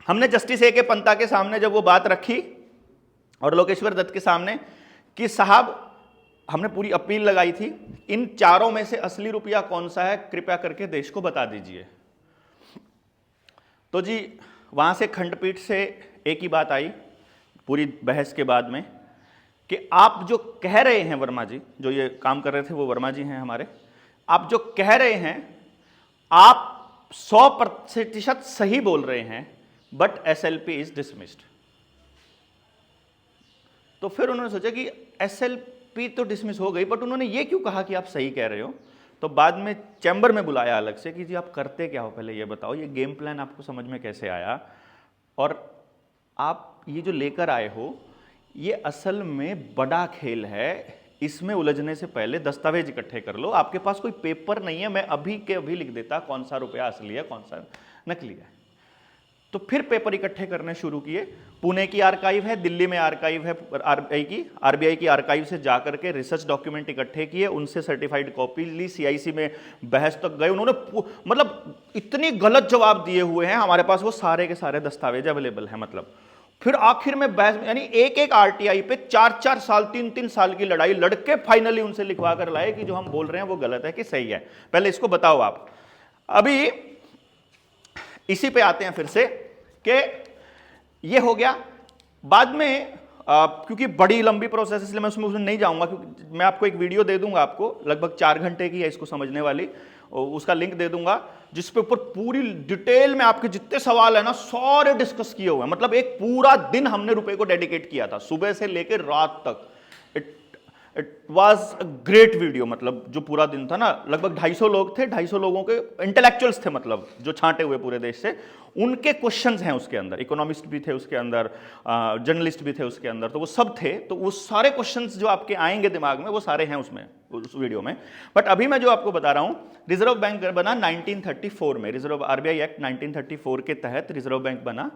हमने जस्टिस ए के पंता के सामने जब वो बात रखी और लोकेश्वर दत्त के सामने कि साहब हमने पूरी अपील लगाई थी, इन चारों में से असली रुपया कौन सा है, कृपया करके देश को बता दीजिए। तो जी वहां से खंडपीठ से एक ही बात आई पूरी बहस के बाद में कि आप जो कह रहे हैं, वर्मा जी जो ये काम कर रहे थे वो वर्मा जी हैं हमारे, आप जो कह रहे हैं आप 100% सही बोल रहे हैं, बट एसएलपी इज डिसमिस्ड। तो फिर उन्होंने सोचा कि एसएलपी तो डिसमिस हो गई, बट उन्होंने ये क्यों कहा कि आप सही कह रहे हो। तो बाद में चैम्बर में बुलाया अलग से कि जी आप करते क्या हो, पहले ये बताओ, ये गेम प्लान आपको समझ में कैसे आया, और आप ये जो लेकर आए हो ये असल में बड़ा खेल है, इसमें उलझने से पहले दस्तावेज इकट्ठे कर लो। आपके पास कोई पेपर नहीं है, मैं अभी के अभी लिख देता कौन सा रुपया असली है कौन सा नकली है। तो फिर पेपर इकट्ठे करने शुरू किए। पुणे की आर्काइव है, दिल्ली में आर्काइव है आरबीआई की आर्काइव से जाकर के रिसर्च डॉक्यूमेंट इकट्ठे किए, उनसे सर्टिफाइड कॉपी ली, सीआईसी में बहस तक गए। उन्होंने मतलब इतनी गलत जवाब दिए हुए हैं, हमारे पास वो सारे के सारे दस्तावेज अवेलेबल हैं। मतलब फिर आखिर में बहस, यानी एक आरटीआई पे 4-4 साल 3-3 साल की लड़ाई लड़के फाइनली उनसे लिखवा कर लाए कि जो हम बोल रहे हैं वो गलत है कि सही है, पहले इसको बताओ आप। अभी इसी पे आते हैं फिर से कि ये हो गया। बाद में क्योंकि बड़ी लंबी प्रोसेस, इसलिए मैं उसमें नहीं जाऊंगा, क्योंकि मैं आपको एक वीडियो दे दूंगा, आपको लगभग 4 घंटे की है इसको समझने वाली, उसका लिंक दे दूंगा, जिसपे ऊपर पूरी डिटेल में आपके जितने सवाल है ना सारे डिस्कस किए हुए हैं। मतलब एक पूरा दिन हमने रुपए को डेडिकेट किया था, सुबह से लेकर रात तक। It was a great video. मतलब जो पूरा दिन था ना, लगभग 250 लोग थे, 250 लोगों के इंटेलेक्चुअल्स थे, मतलब जो छांटे हुए पूरे देश से, उनके क्वेश्चंस हैं उसके अंदर, इकोनॉमिस्ट भी थे उसके अंदर, जर्नलिस्ट भी थे उसके अंदर, तो वो सब थे। तो वो सारे क्वेश्चंस जो आपके आएंगे दिमाग में वो सारे हैं उसमें, उस वीडियो में। बट अभी मैं जो आपको बता रहा हूं, रिजर्व बैंक बना 1934 में, रिजर्व आरबीआई एक्ट 1934 के तहत रिजर्व बैंक बना।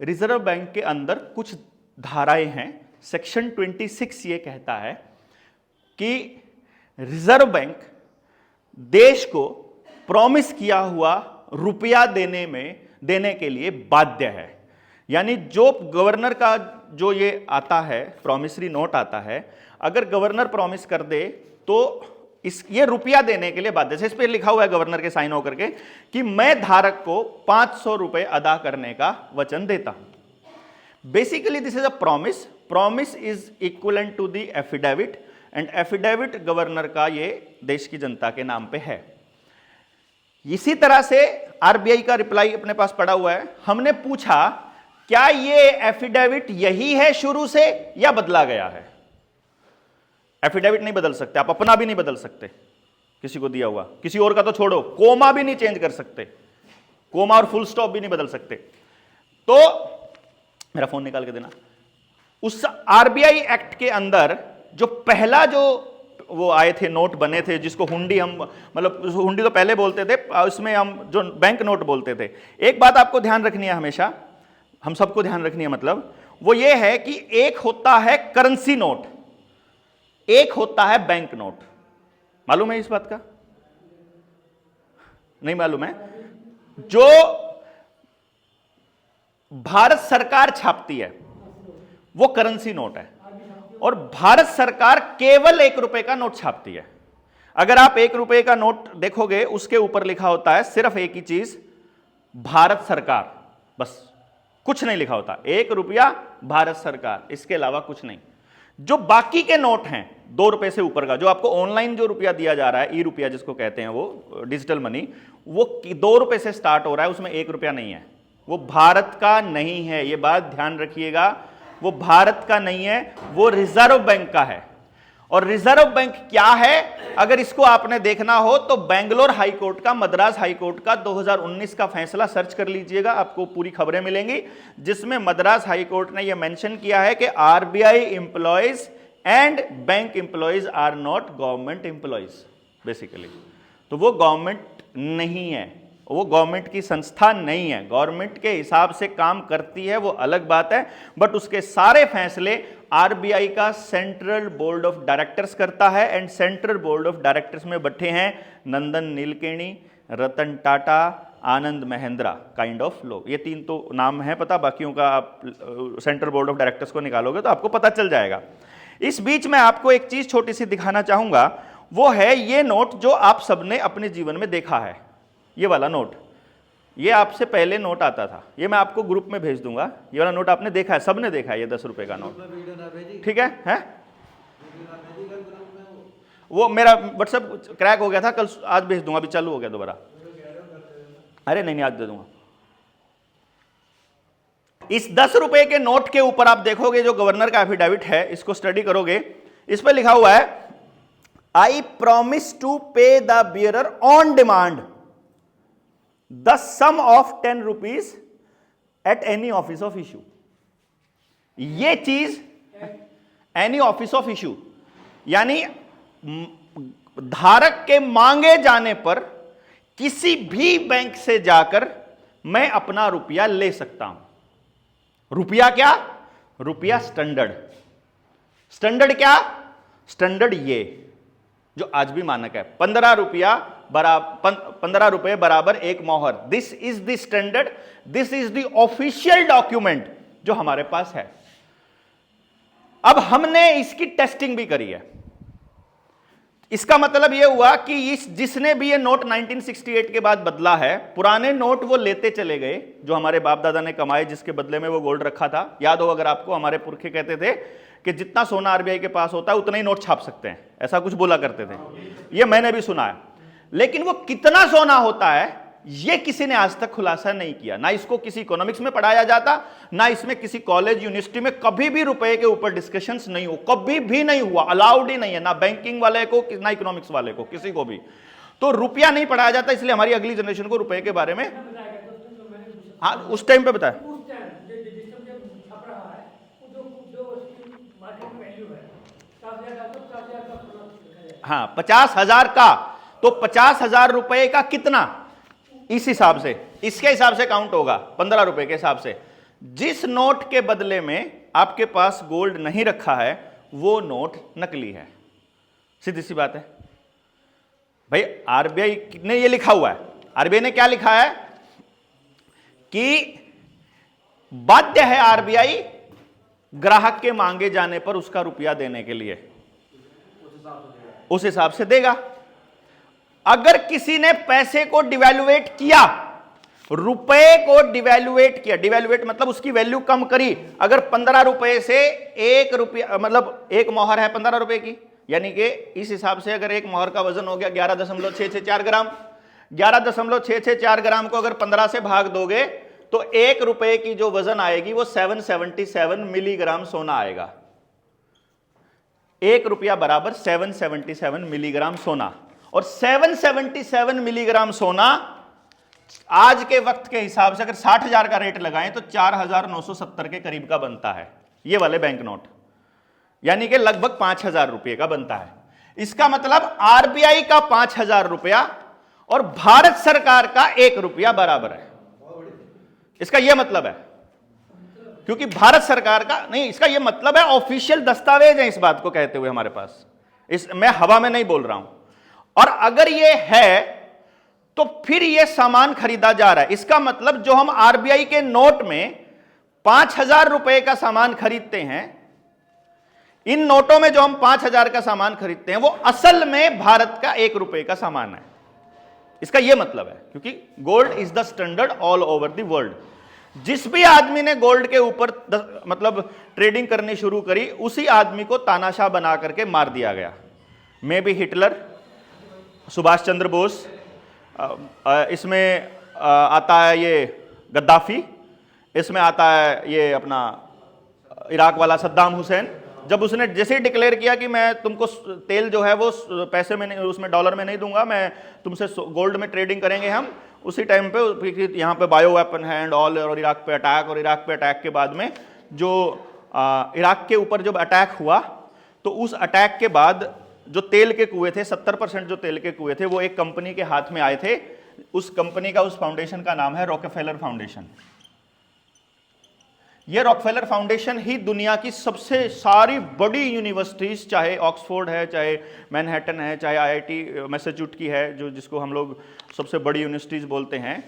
रिजर्व बैंक के अंदर कुछ धाराएं हैं। सेक्शन 26 ये कहता है कि रिजर्व बैंक देश को प्रॉमिस किया हुआ रुपया देने के लिए बाध्य है। यानी जो गवर्नर का जो ये आता है प्रॉमिसरी नोट आता है, अगर गवर्नर प्रॉमिस कर दे तो ये रुपया देने के लिए बाध्य है। इस पर लिखा हुआ है गवर्नर के साइन होकर के कि मैं धारक को 500 रुपए अदा करने का वचन देता हूं। Basically this is a promise. Promise is equivalent to the affidavit, and affidavit governor का ये देश की जनता के नाम पे है। इसी तरह से आरबीआई का रिप्लाई अपने पास पड़ा हुआ है। हमने पूछा क्या ये एफिडेविट यही है शुरू से या बदला गया है? एफिडेविट नहीं बदल सकते आप, अपना भी नहीं बदल सकते, किसी को दिया हुआ, किसी और का तो छोड़ो, कोमा भी नहीं चेंज कर सकते, कोमा और फुल स्टॉप भी नहीं बदल सकते। तो मेरा फोन निकाल के देना। उस आरबीआई एक्ट के अंदर जो पहला जो वो आए थे, नोट बने थे, जिसको हुंडी हम, मतलब हुंडी तो पहले बोलते थे, उसमें हम जो बैंक नोट बोलते थे। एक बात आपको ध्यान रखनी है, हमेशा हम सबको ध्यान रखनी है, मतलब वो ये है कि एक होता है करेंसी नोट, एक होता है बैंक नोट। मालूम है इस बात का? नहीं मालूम है? जो भारत सरकार छापती है वो करेंसी नोट है, और भारत सरकार केवल 1 रुपए का नोट छापती है। अगर आप 1 रुपए का नोट देखोगे, उसके ऊपर लिखा होता है सिर्फ एक ही चीज, भारत सरकार, बस कुछ नहीं लिखा होता। 1 रुपया भारत सरकार, इसके अलावा कुछ नहीं। जो बाकी के नोट हैं, ₹2 से ऊपर का, जो आपको ऑनलाइन जो रुपया दिया जा रहा है, ई रुपया जिसको कहते हैं, वो डिजिटल मनी, वो ₹2 से स्टार्ट हो रहा है, उसमें ₹1 नहीं है, वो भारत का नहीं है, ये बात ध्यान रखिएगा, वो भारत का नहीं है, वो रिजर्व बैंक का है। और रिजर्व बैंक क्या है, अगर इसको आपने देखना हो तो बेंगलोर हाई कोर्ट का, मद्रास हाई कोर्ट का 2019 का फैसला सर्च कर लीजिएगा, आपको पूरी खबरें मिलेंगी, जिसमें मद्रास हाई कोर्ट ने यह मेंशन किया है कि RBI employees and bank employees are not government employees basically. तो वो गवर्नमेंट नहीं है, वो गवर्नमेंट की संस्था नहीं है, गवर्नमेंट के हिसाब से काम करती है वो अलग बात है, बट उसके सारे फैसले आरबीआई का सेंट्रल बोर्ड ऑफ डायरेक्टर्स करता है। And central board of directors में बैठे हैं नंदन नीलकेणी, रतन टाटा, आनंद महिंद्रा काइंड ऑफ लोग। ये 3 तो नाम है पता, बाकियों का आप सेंट्रल बोर्ड ऑफ डायरेक्टर्स को निकालोगे तो आपको पता चल जाएगा। इस बीच में आपको एक चीज छोटी सी दिखाना चाहूंगा, वो है ये नोट जो आप सबने अपने जीवन में देखा है, ये वाला नोट, ये आपसे पहले नोट आता था, ये मैं आपको ग्रुप में भेज दूंगा, ये वाला नोट आपने देखा है, सबने देखा है, ये ₹10 का नोट, ठीक है? वो मेरा व्हाट्सएप क्रैक हो गया था कल, आज भेज दूंगा, अभी चालू हो गया दोबारा। अरे नहीं, आज दे दूंगा। इस ₹10 के नोट के ऊपर आप देखोगे जो गवर्नर का एफिडेविट है, इसको स्टडी करोगे, इस पर लिखा हुआ है I promise to pay the bearer on demand the sum of ₹10 at any office of issue. ये चीज एनी ऑफिस ऑफ इशू यानी धारक के मांगे जाने पर किसी भी बैंक से जाकर मैं अपना रुपया ले सकता हूं। रुपया क्या? रुपया स्टैंडर्ड। स्टैंडर्ड क्या? स्टैंडर्ड ये जो आज भी मानक है, ₹15 बराबर 1 मोहर। This is the standard, this is the official document जो हमारे पास है। अब हमने इसकी टेस्टिंग भी करी है। इसका मतलब यह हुआ कि जिसने भी ये नोट 1968 के बाद बदला है, पुराने नोट वो लेते चले गए जो हमारे बाप दादा ने कमाए, जिसके बदले में वो गोल्ड रखा था। याद हो अगर आपको, हमारे पुरखे कहते थे कि जितना सोना आरबीआई के पास होता है उतना ही नोट छाप सकते हैं, ऐसा कुछ बोला करते थे, ये मैंने भी सुना है। लेकिन वो कितना सोना होता है ये किसी ने आज तक खुलासा नहीं किया, ना इसको किसी इकोनॉमिक्स में पढ़ाया जाता, ना इसमें किसी कॉलेज यूनिवर्सिटी में कभी भी रुपए के ऊपर डिस्कशंस नहीं हो, कभी भी नहीं हुआ, अलाउड ही नहीं है, ना बैंकिंग वाले को ना इकोनॉमिक्स वाले को, किसी को भी। तो रुपया नहीं पढ़ाया जाता, इसलिए हमारी अगली जनरेशन को रुपए के बारे में, हाँ उस टाइम पे बताया, हाँ 50,000 का, तो 50,000 रुपए का कितना, इस हिसाब से, इसके हिसाब से काउंट होगा, ₹15 के हिसाब से। जिस नोट के बदले में आपके पास गोल्ड नहीं रखा है वो नोट नकली है, सीधी सी बात है भाई। आरबीआई ने ये लिखा हुआ है, आरबीआई ने क्या लिखा है कि बाध्य है आरबीआई ग्राहक के मांगे जाने पर उसका रुपया देने के लिए, उस हिसाब से देगा। अगर किसी ने पैसे को डिवैल्यूएट किया, रुपए को डिवैल्यूएट किया, डिवैल्यूएट मतलब उसकी वैल्यू कम करी, अगर ₹15 से ₹1 मतलब 1 मोहर है ₹15 की, यानी कि इस हिसाब से अगर 1 मोहर का वजन हो गया 11.664 ग्राम, 11.664 ग्राम को अगर 15 से भाग दोगे तो ₹1 की जो वजन आएगी वो 777 मिलीग्राम सोना आएगा। ₹1 बराबर 777 मिलीग्राम सोना, और 777 मिलीग्राम सोना आज के वक्त के हिसाब से अगर 60,000 का रेट लगाएं तो 4,970 के करीब का बनता है ये वाले बैंक नोट, यानी कि लगभग ₹5,000 का बनता है। इसका मतलब आरबीआई का ₹5,000 और भारत सरकार का ₹1 बराबर है। इसका यह मतलब है, क्योंकि भारत सरकार का नहीं, इसका यह मतलब है ऑफिशियल दस्तावेज है इस बात को कहते हुए हमारे पास, मैं हवा में नहीं बोल रहा हूं। और अगर ये है तो फिर ये सामान खरीदा जा रहा है, इसका मतलब जो हम आरबीआई के नोट में ₹5,000 का सामान खरीदते हैं, इन नोटों में जो हम 5,000 का सामान खरीदते हैं वो असल में भारत का ₹1 का सामान है। इसका यह मतलब है, क्योंकि gold is the standard all over the world. जिस भी आदमी ने गोल्ड के ऊपर मतलब ट्रेडिंग करनी शुरू करी, उसी आदमी को तानाशाह बना करके मार दिया गया। May be Hitler, Subhash Chandra Bose, इसमें आता है ये गद्दाफी, इसमें आता है ये अपना इराक वाला सद्दाम हुसैन। जब उसने जैसे ही डिक्लेयर किया कि मैं तुमको तेल जो है वो पैसे में नहीं, उसमें डॉलर में नहीं दूंगा, मैं तुमसे गोल्ड में ट्रेडिंग करेंगे हम, उसी टाइम पे यहाँ पे बायो वेपन है एंड ऑल, और इराक पे अटैक, और इराक पे अटैक के बाद में जो इराक के ऊपर जब अटैक हुआ तो उस अटैक के बाद जो तेल के कुएं थे, 70% जो तेल के कुएं थे वो एक कंपनी के हाथ में आए थे। उस कंपनी का, उस फाउंडेशन का नाम है रॉकफेलर फाउंडेशन। ये रॉकफेलर फाउंडेशन ही दुनिया की सबसे सारी बड़ी यूनिवर्सिटीज, चाहे ऑक्सफोर्ड है, चाहे मैनहट्टन है, चाहे आईआईटी मैसाचुसेट्स की है, जो जिसको हम लोग सबसे बड़ी यूनिवर्सिटीज बोलते हैं,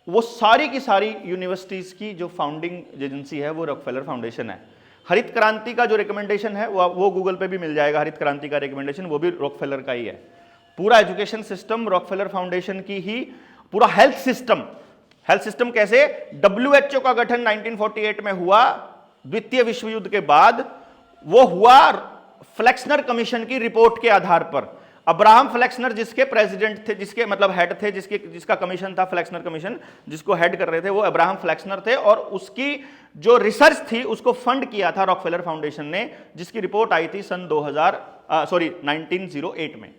वो सारी की सारी यूनिवर्सिटीज की जो फाउंडिंग एजेंसी है वो रॉकफेलर फाउंडेशन है। हरित क्रांति का जो रिकमेंडेशन है वो गूगल पे भी मिल जाएगा, हरित क्रांति का रिकमेंडेशन वो भी रॉकफेलर का ही है। पूरा एजुकेशन सिस्टम रॉकफेलर फाउंडेशन की ही, पूरा हेल्थ सिस्टम कैसे, WHO का गठन 1948 में हुआ, द्वितीय विश्व युद्ध के बाद। वो हुआ फ्लेक्सनर कमीशन की रिपोर्ट के आधार पर। अब्राहम फ्लेक्सनर जिसके प्रेसिडेंट थे, जिसके मतलब हेड थे, जिसका कमीशन था फ्लेक्सनर कमीशन, जिसको हेड कर रहे थे वो अब्राहम फ्लेक्सनर थे, और उसकी जो रिसर्च थी उसको फंड किया था रॉकफेलर फाउंडेशन ने, जिसकी रिपोर्ट आई थी सन 1908 में।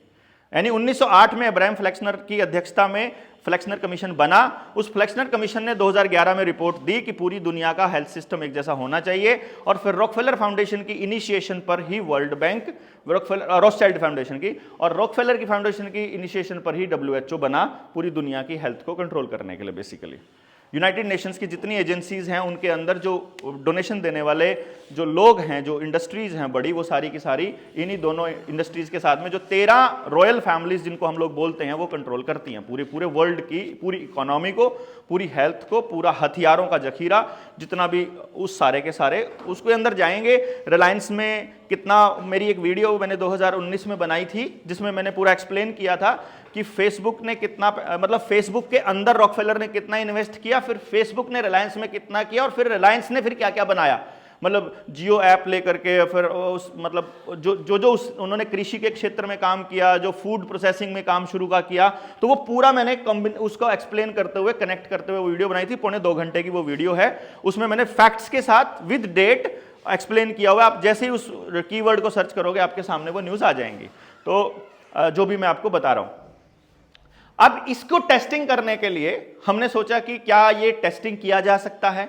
यानी 1908 में अब्राहम फ्लेक्सनर की अध्यक्षता में फ्लेक्सनर कमीशन बना। उस फ्लेक्सनर कमीशन ने 2011 में रिपोर्ट दी कि पूरी दुनिया का हेल्थ सिस्टम एक जैसा होना चाहिए, और फिर रॉकफेलर फाउंडेशन की इनिशिएशन पर ही वर्ल्ड बैंक, रॉथस्चाइल्ड फाउंडेशन की, और रॉकफेलर की फाउंडेशन की इनिशिएशन पर ही WHO बना, पूरी दुनिया की हेल्थ को कंट्रोल करने के लिए। बेसिकली यूनाइटेड नेशंस की जितनी एजेंसीज हैं उनके अंदर जो डोनेशन देने वाले जो लोग हैं, जो इंडस्ट्रीज हैं बड़ी, वो सारी की सारी इन्हीं दोनों इंडस्ट्रीज के साथ में जो 13 रॉयल फैमिलीज जिनको हम लोग बोलते हैं वो कंट्रोल करती हैं पूरे वर्ल्ड की पूरी इकोनॉमी को, पूरी हेल्थ को, पूरा हथियारों का जखीरा जितना भी, उस सारे के सारे उसके अंदर जाएंगे। रिलायंस में कितना, मेरी एक वीडियो मैंने 2019 में बनाई थी जिसमें मैंने पूरा एक्सप्लेन किया था कि फेसबुक ने कितना, मतलब फेसबुक के अंदर रॉकफेलर ने कितना इन्वेस्ट किया, फिर फेसबुक ने रिलायंस में कितना किया, और फिर रिलायंस ने फिर क्या क्या बनाया, मतलब जियो ऐप लेकर के, फिर उस मतलब जो उन्होंने कृषि के क्षेत्र में काम किया, जो फूड प्रोसेसिंग में काम शुरू का किया, तो वो पूरा मैंने उसको एक्सप्लेन करते हुए, कनेक्ट करते हुए वीडियो बनाई थी। 2.25 घंटे की वो वीडियो है, उसमें मैंने फैक्ट्स के साथ विद डेट एक्सप्लेन किया हुआ। आप जैसे ही उस कीवर्ड को सर्च करोगे आपके सामने वो न्यूज़ आ जाएंगी। तो जो भी मैं आपको बता रहा हूं, अब इसको टेस्टिंग करने के लिए हमने सोचा कि क्या ये टेस्टिंग किया जा सकता है।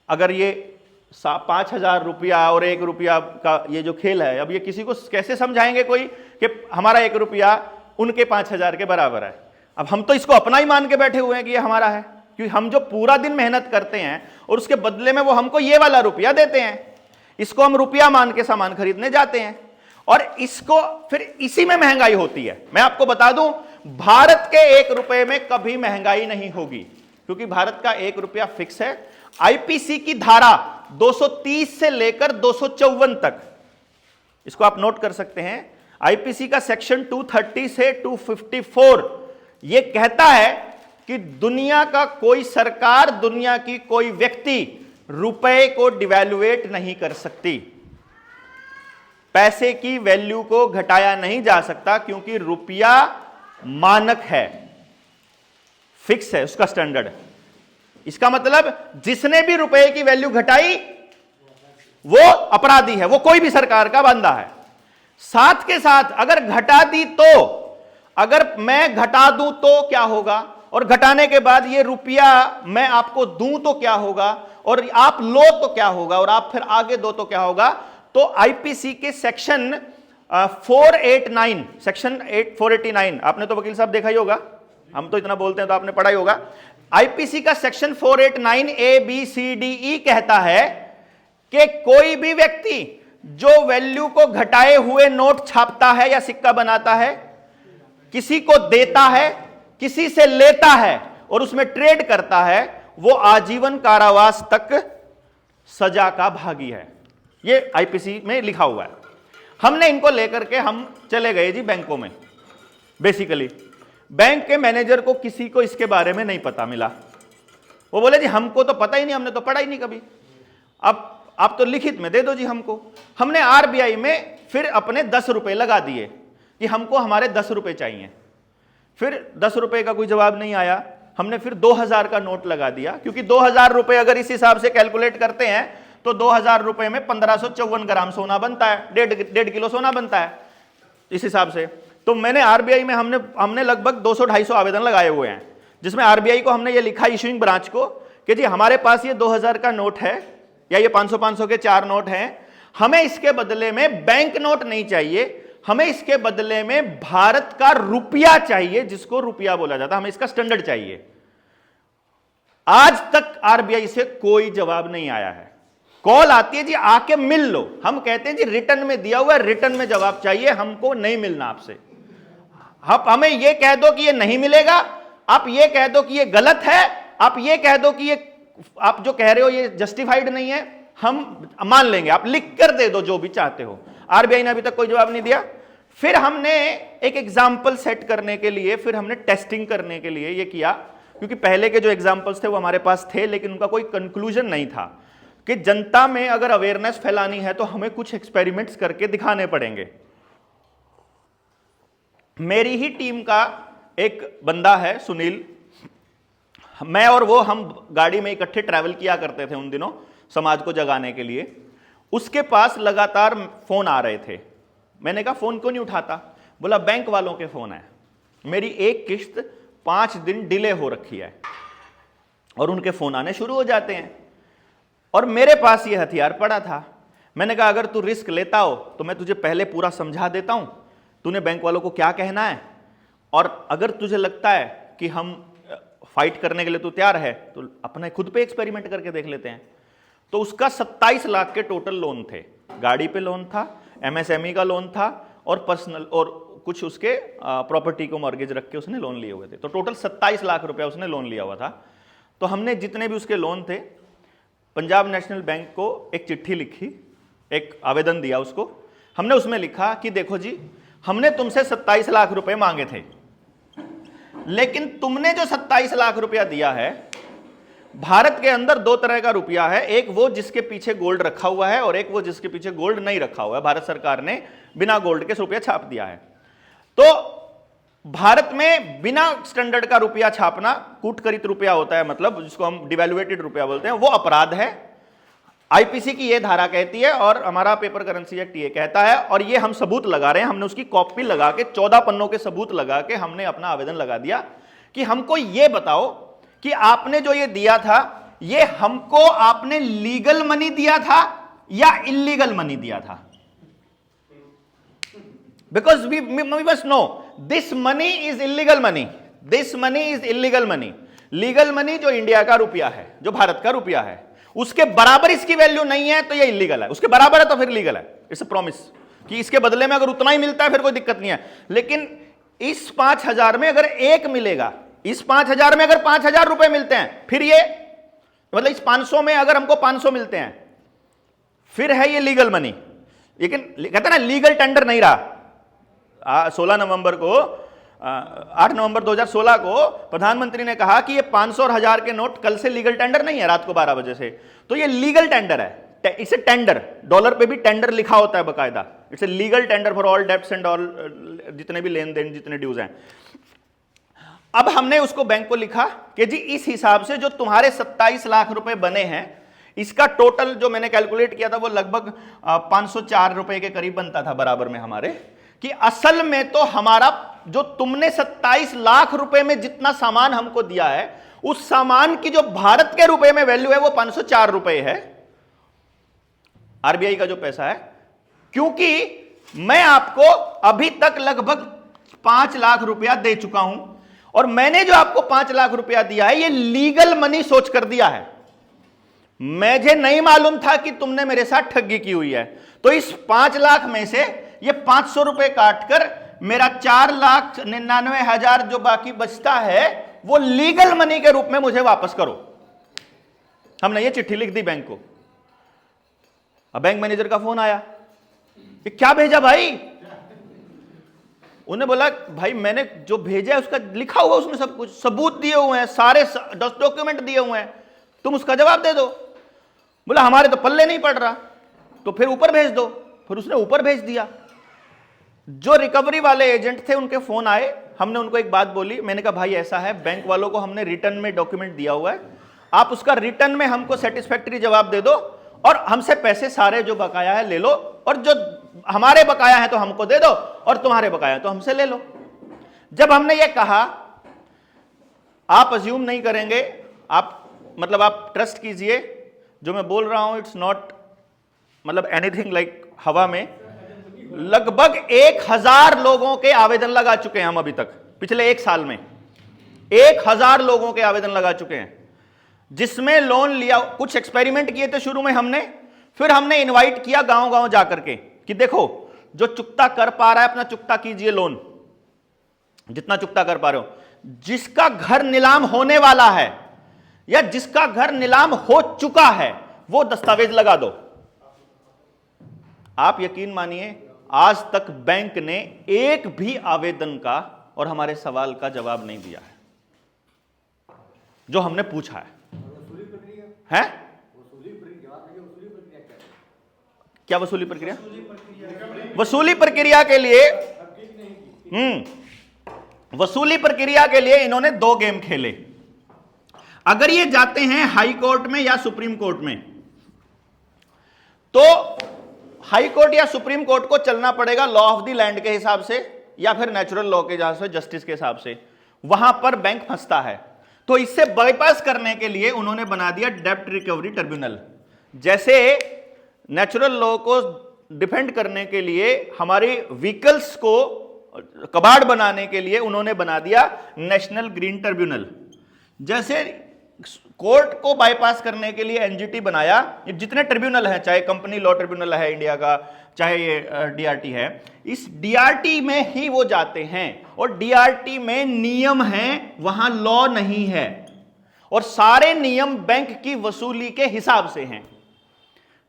अगर ये 5,000 रुपया और 1 रुपया का ये जो खेल है, अब ये किसी को कैसे समझाएंगे कोई कि हमारा 1 रुपया उनके 5,000 के बराबर है। अब हम तो इसको अपना ही मान के बैठे हुए हैं कि ये हमारा है, क्योंकि हम जो पूरा दिन मेहनत करते हैं और उसके बदले में वो हमको ये वाला रुपया देते हैं, इसको हम रुपया मान के सामान खरीदने जाते हैं, और इसको फिर इसी में महंगाई होती है। मैं आपको बता दूं, भारत के 1 रुपए में कभी महंगाई नहीं होगी, क्योंकि भारत का 1 रुपया फिक्स है। आईपीसी की धारा 230 से लेकर 254 तक, इसको आप नोट कर सकते हैं। आईपीसी का सेक्शन 230 से 254 यह कहता है कि दुनिया का कोई सरकार, दुनिया की कोई व्यक्ति रुपए को डिवैल्यूएट नहीं कर सकती, पैसे की वैल्यू को घटाया नहीं जा सकता, क्योंकि रुपया मानक है, फिक्स है उसका स्टैंडर्ड। इसका मतलब जिसने भी रुपए की वैल्यू घटाई वो अपराधी है, वो कोई भी सरकार का बंदा है। साथ के साथ अगर घटा दी तो, अगर मैं घटा दूं तो क्या होगा, और घटाने के बाद ये रुपया मैं आपको दूं तो क्या होगा, और आप लो तो क्या होगा, और आप फिर आगे दो तो क्या होगा। तो आईपीसी के सेक्शन 489, सेक्शन 489, आपने तो वकील साहब देखा ही होगा, हम तो इतना बोलते हैं तो आपने पढ़ा ही होगा। आईपीसी का सेक्शन 489 ABCDE कहता है कि कोई भी व्यक्ति जो वैल्यू को घटाए हुए नोट छापता है या सिक्का बनाता है, किसी को देता है, किसी से लेता है और उसमें ट्रेड करता है, वो आजीवन कारावास तक सजा का भागी है। ये आईपीसी में लिखा हुआ है। हमने इनको लेकर के हम चले गए जी बैंकों में। बेसिकली बैंक के मैनेजर को किसी को इसके बारे में नहीं पता मिला, वो बोले जी हमको तो पता ही नहीं, हमने तो पढ़ा ही नहीं कभी, अब आप तो लिखित में दे दो जी हमको। हमने आरबीआई में फिर अपने 10 रुपए लगा दिए कि हमको हमारे 10 रुपए चाहिए। फिर 10 रुपए का कोई जवाब नहीं आया, हमने फिर 2000 का नोट लगा दिया, क्योंकि 2000 रुपए अगर इस हिसाब से कैलकुलेट करते हैं तो 2000 रुपए में 1554 ग्राम सोना बनता है, 1.5 किलो सोना बनता है इस हिसाब से। तो मैंने आरबीआई में हमने लगभग 200-250 आवेदन लगाए हुए हैं, जिसमें आरबीआई को हमने ये लिखा इशूइंग ब्रांच को कि जी हमारे पास ये 2000 का नोट है या ये 500-500 के 4 नोट हैं, हमें इसके बदले में बैंक नोट नहीं चाहिए, हमें इसके बदले में भारत का रुपया चाहिए, जिसको रुपया बोला जाता है, हमें इसका स्टैंडर्ड चाहिए। आज तक आरबीआई से कोई जवाब नहीं आया है। कॉल आती है जी आके मिल लो, हम कहते हैं जी रिटर्न में दिया हुआ है, रिटर्न में जवाब चाहिए, हमको नहीं मिलना आपसे। आप हमें ये कह दो कि ये नहीं मिलेगा, आप ये कह दो कि ये गलत है, आप ये कह दो कि ये आप जो कह रहे हो ये जस्टिफाइड नहीं है, हम मान लेंगे, आप लिख कर दे दो जो भी चाहते हो। आरबीआई ने अभी तक कोई जवाब नहीं दिया। फिर हमने एक एग्जाम्पल सेट करने के लिए, फिर हमने टेस्टिंग करने के लिए ये किया, क्योंकि पहले के जो एग्जाम्पल्स थे वो हमारे पास थे, लेकिन उनका कोई कंक्लूजन नहीं था कि जनता में अगर अवेयरनेस फैलानी है तो हमें कुछ एक्सपेरिमेंट्स करके दिखाने पड़ेंगे। मेरी ही टीम का एक बंदा है सुनील, मैं और वो हम गाड़ी में इकट्ठे ट्रैवल किया करते थे उन दिनों समाज को जगाने के लिए। उसके पास लगातार फोन आ रहे थे। मैंने कहा फोन क्यों नहीं उठाता? बोला बैंक वालों के फोन है, मेरी एक किस्त 5 दिन डिले हो रखी है और उनके फोन आने शुरू हो जाते हैं। और मेरे पास ये हथियार पड़ा था। मैंने कहा अगर तू रिस्क लेता हो तो मैं तुझे पहले पूरा समझा देता हूं तूने बैंक वालों को क्या कहना है, और अगर तुझे लगता है कि हम फाइट करने के लिए तू तैयार है तो अपने खुद पे एक्सपेरिमेंट करके देख लेते हैं। तो उसका 27 लाख के टोटल लोन थे, गाड़ी पे लोन था, एमएसएमई का लोन था और पर्सनल और कुछ उसके प्रॉपर्टी को मॉर्गेज रख के उसने लोन लिए हुए थे। तो टोटल 27 लाख रुपया उसने लोन लिया हुआ था। तो हमने जितने भी उसके लोन थे पंजाब नेशनल बैंक को एक चिट्ठी लिखी, एक आवेदन दिया उसको। हमने उसमें लिखा कि देखो जी हमने तुमसे 27 लाख रुपए मांगे थे, लेकिन तुमने जो 27 लाख रुपया दिया है, भारत के अंदर 2 तरह का रुपया है, एक वो जिसके पीछे गोल्ड रखा हुआ है और एक वो जिसके पीछे गोल्ड नहीं रखा हुआ है। भारत सरकार ने बिना गोल्ड के रुपया छाप दिया है। तो भारत में बिना स्टैंडर्ड का रुपया छापना कूटकरित रुपया होता है, मतलब जिसको हम डिवैल्यूएटेड रुपया बोलते हैं, वो अपराध है। आईपीसी की ये धारा कहती है और हमारा पेपर करेंसी एक्ट ये कहता है, और ये हम सबूत लगा रहे हैं। हमने उसकी कॉपी लगा के 14 पन्नों के सबूत लगा के हमने अपना आवेदन लगा दिया कि हमको ये बताओ कि आपने जो ये दिया था ये हमको आपने लीगल मनी दिया था या इलीगल मनी दिया था। Because we must know this money is illegal money, this money is illegal money. Legal money जो इंडिया का रुपया है, जो भारत का रुपया है, उसके बराबर इसकी वैल्यू नहीं है तो ये इलीगल है, उसके बराबर है तो फिर लीगल है। इट्स अ प्रॉमिस कि इसके बदले में अगर उतना ही मिलता है फिर कोई दिक्कत नहीं है। लेकिन इस 5000 में अगर एक मिलेगा, इस 5000 में अगर 5000 रुपए मिलते हैं, फिर ये मतलब इस 500 में अगर हमको 500 मिलते हैं फिर है ये लीगल मनी। लेकिन कहते ना लीगल टेंडर नहीं रहा। 16 नवंबर को 8 नवंबर 2016 को प्रधानमंत्री ने कहा कि ये 500 और 1000 के नोट कल से लीगल टेंडर नहीं है रात को 12 बजे से, तो ये लीगल टेंडर है। इसे टेंडर, डॉलर पे भी टेंडर लिखा होता है बकायदा। It's a legal tender for all debts and all, जितने भी लेन देन जितने ड्यूज हैं। अब हमने उसको बैंक को लिखा कि जी इस हिसाब से जो तुम्हारे 27 लाख रुपए बने हैं, इसका टोटल जो मैंने कैलकुलेट किया था वो लगभग 504 रुपए के करीब बनता था बराबर में हमारे, कि असल में तो हमारा जो तुमने 27 लाख रुपए में जितना सामान हमको दिया है, उस सामान की जो भारत के रुपए में वैल्यू है वो 504 रुपए है, आरबीआई का जो पैसा है। क्योंकि मैं आपको अभी तक लगभग 5 लाख रुपया दे चुका हूं और मैंने जो आपको 5 लाख रुपया दिया है ये लीगल मनी सोच कर दिया है। मुझे नहीं मालूम था कि तुमने मेरे साथ ठगी की हुई है, तो इस 5 लाख में से ये 500 रुपए काटकर मेरा 4,99,000 जो बाकी बचता है वो लीगल मनी के रूप में मुझे वापस करो। हमने ये चिट्ठी लिख दी बैंक को। अब बैंक मैनेजर का फोन आया, ये क्या भेजा भाई? उन्हें बोला भाई मैंने जो भेजा है उसका लिखा हुआ, उसमें सब कुछ सबूत दिए हुए हैं, सारे डॉक्यूमेंट दिए हुए हैं। तुम उसका जवाब दे दो। बोला हमारे तो पल्ले नहीं पड़ रहा, तो फिर ऊपर भेज दो। फिर उसने ऊपर भेज दिया। जो रिकवरी वाले एजेंट थे उनके फोन आए, हमने उनको एक बात बोली, मैंने कहा भाई ऐसा है, बैंक वालों को हमने रिटर्न में डॉक्यूमेंट दिया हुआ है, आप उसका रिटर्न में हमको सेटिस्फैक्टरी जवाब दे दो और हमसे पैसे सारे जो बकाया है ले लो, और जो हमारे बकाया है तो हमको दे दो और तुम्हारे बकाया है तो हमसे ले लो। जब हमने ये कहा, आप अज्यूम नहीं करेंगे, आप मतलब आप ट्रस्ट कीजिए, जो मैं बोल रहा हूं इट्स नॉट मतलब एनीथिंग लाइक हवा में। लगभग 1000 लोगों के आवेदन लगा चुके हैं हम अभी तक, पिछले 1 साल में 1000 लोगों के आवेदन लगा चुके हैं, जिसमें लोन लिया। कुछ एक्सपेरिमेंट किए थे शुरू में हमने, फिर हमने इनवाइट किया गांव गांव जाकर के कि देखो जो चुकता कर पा रहा है अपना चुकता कीजिए, लोन जितना चुकता कर पा रहे हो। जिसका घर नीलाम होने वाला है या जिसका घर नीलाम हो चुका है वो दस्तावेज लगा दो। आप यकीन मानिए आज तक बैंक ने एक भी आवेदन का और हमारे सवाल का जवाब नहीं दिया है जो हमने पूछा है। क्या वसूली प्रक्रिया? वसूली प्रक्रिया के लिए वसूली प्रक्रिया के लिए इन्होंने 2 गेम खेले। अगर ये जाते हैं हाई कोर्ट में या सुप्रीम कोर्ट में, तो हाई कोर्ट या सुप्रीम कोर्ट को चलना पड़ेगा लॉ ऑफ द लैंड के हिसाब से या फिर नेचुरल लॉ के हिसाब से, जस्टिस के हिसाब से। वहां पर बैंक फंसता है। तो इससे बाईपास करने के लिए उन्होंने बना दिया डेब्ट रिकवरी ट्रिब्यूनल। जैसे नेचुरल लॉ को डिफेंड करने के लिए हमारी व्हीकल्स को कबाड़ बनाने के लिए उन्होंने बना दिया नेशनल ग्रीन ट्रिब्यूनल। जैसे कोर्ट को बाईपास करने के लिए एनजीटी बनाया। ये जितने ट्रिब्यूनल हैं, चाहे कंपनी लॉ ट्रिब्यूनल है इंडिया का, चाहे ये डीआरटी है, इस डीआरटी में ही वो जाते हैं और डीआरटी में नियम हैं, वहां लॉ नहीं है, और सारे नियम बैंक की वसूली के हिसाब से हैं।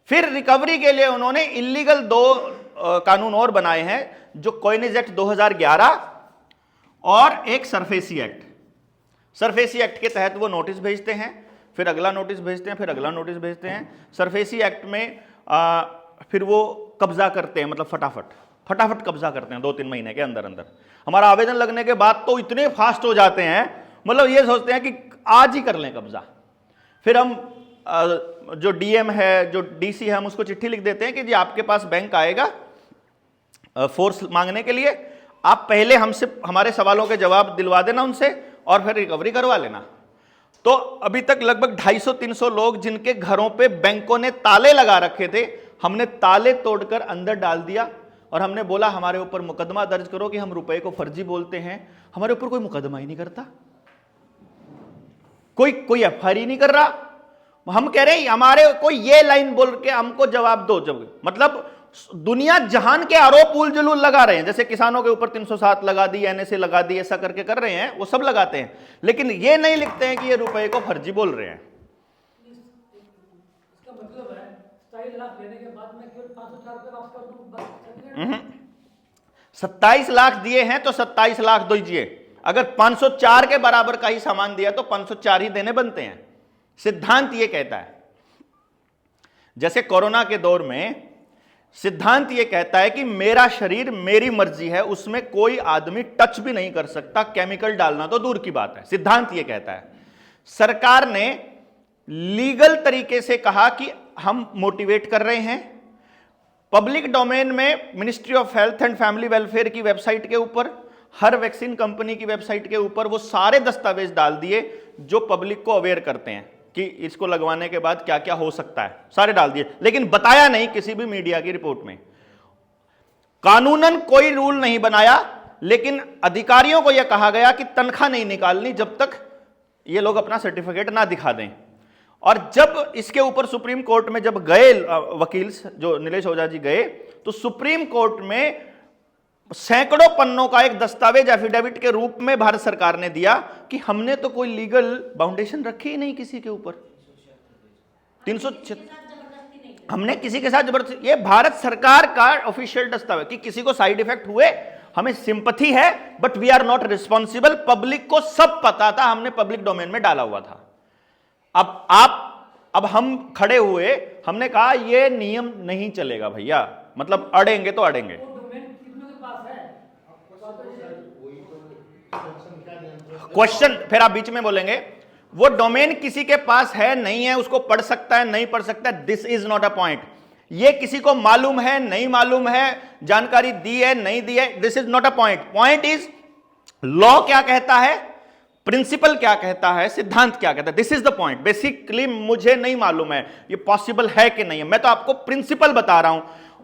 फिर रिकवरी के लिए उन्होंने इलीगल 2 कानून और बनाए हैं, जो कॉइनेज एक्ट 2011 और एक सरफेसी एक्ट। सरफेसी एक्ट के तहत वो नोटिस भेजते हैं, फिर अगला नोटिस भेजते हैं, फिर अगला नोटिस भेजते हैं। सरफेसी एक्ट में फिर वो कब्जा करते हैं, मतलब फटाफट कब्जा करते हैं 2-3 महीने के अंदर अंदर। हमारा आवेदन लगने के बाद तो इतने फास्ट हो जाते हैं, मतलब ये सोचते हैं कि आज ही कर लें कब्जा। फिर हम जो डीएम है, जो डीसी है, हम उसको चिट्ठी लिख देते हैं कि जी आपके पास बैंक आएगा फोर्स मांगने के लिए, आप पहले हमसे हमारे सवालों के जवाब दिलवा देना उनसे और फिर रिकवरी करवा लेना। तो अभी तक लगभग 250-300 लोग जिनके घरों पे बैंकों ने ताले लगा रखे थे, हमने ताले तोड़कर अंदर डाल दिया और हमने बोला हमारे ऊपर मुकदमा दर्ज करो कि हम रुपए को फर्जी बोलते हैं। हमारे ऊपर कोई मुकदमा ही नहीं करता, कोई एफआईआर ही नहीं कर रहा। हम कह रहे हैं हमारे कोई ये लाइन बोल के हमको जवाब दो। जब मतलब दुनिया जहान के आरोप उल जुलूल लगा रहे हैं, जैसे किसानों के ऊपर 307 लगा दी, एनएसए लगा दी, ऐसा करके कर रहे हैं, वो सब लगाते हैं, लेकिन ये नहीं लिखते हैं कि ये रुपए को फर्जी बोल रहे हैं। इसका मतलब है 27 लाख लेने के बाद मैं केवल 504 रुपए वापस कर दूं? 27 लाख दिए हैं तो 27 लाख दीजिए। अगर 504 के बराबर का ही सामान दिया तो 504 ही देने बनते हैं। सिद्धांत ये कहता है। जैसे कोरोना के दौर में सिद्धांत यह कहता है कि मेरा शरीर मेरी मर्जी है, उसमें कोई आदमी टच भी नहीं कर सकता, केमिकल डालना तो दूर की बात है। सिद्धांत यह कहता है। सरकार ने लीगल तरीके से कहा कि हम मोटिवेट कर रहे हैं। पब्लिक डोमेन में ministry of health and family welfare की वेबसाइट के ऊपर, हर वैक्सीन कंपनी की वेबसाइट के ऊपर वो सारे दस्तावेज डाल दिए जो पब्लिक को अवेयर करते हैं कि इसको लगवाने के बाद क्या क्या हो सकता है, सारे डाल दिए, लेकिन बताया नहीं किसी भी मीडिया की रिपोर्ट में। कानूनन कोई रूल नहीं बनाया, लेकिन अधिकारियों को यह कहा गया कि तनख्वाह नहीं निकालनी जब तक ये लोग अपना सर्टिफिकेट ना दिखा दें। और जब इसके ऊपर सुप्रीम कोर्ट में जब गए वकील जो नीलेश ओझा जी गए, तो सुप्रीम कोर्ट में सैकड़ों पन्नों का एक दस्तावेज एफिडेविट के रूप में भारत सरकार ने दिया कि हमने तो कोई लीगल बाउंडेशन रखी ही नहीं किसी के ऊपर। 306 हमने किसी के साथ जबरदस्ती, ये भारत सरकार का ऑफिशियल दस्तावेज कि किसी को साइड इफेक्ट हुए, हमें सिंपैथी है but we are not responsible. Public को सब पता था, हमने पब्लिक डोमेन में डाला हुआ था। अब हम खड़े हुए, हमने कहा ये नियम नहीं चलेगा भैया, मतलब अड़ेंगे तो अड़ेंगे। क्वेश्चन फिर आप बीच में बोलेंगे, वो डोमेन किसी के पास है नहीं है, उसको पढ़ सकता है नहीं पढ़ सकता है, this is not a point. ये किसी को मालूम है नहीं मालूम है, जानकारी दी है नहीं दी है, this is not a point. Point is law क्या कहता है, प्रिंसिपल क्या कहता है, सिद्धांत क्या कहता है, this is the point. Basically मुझे नहीं मालूम है ये पॉसिबल है कि नहीं है, मैं तो आपको प्रिंसिपल बता रहा हूं,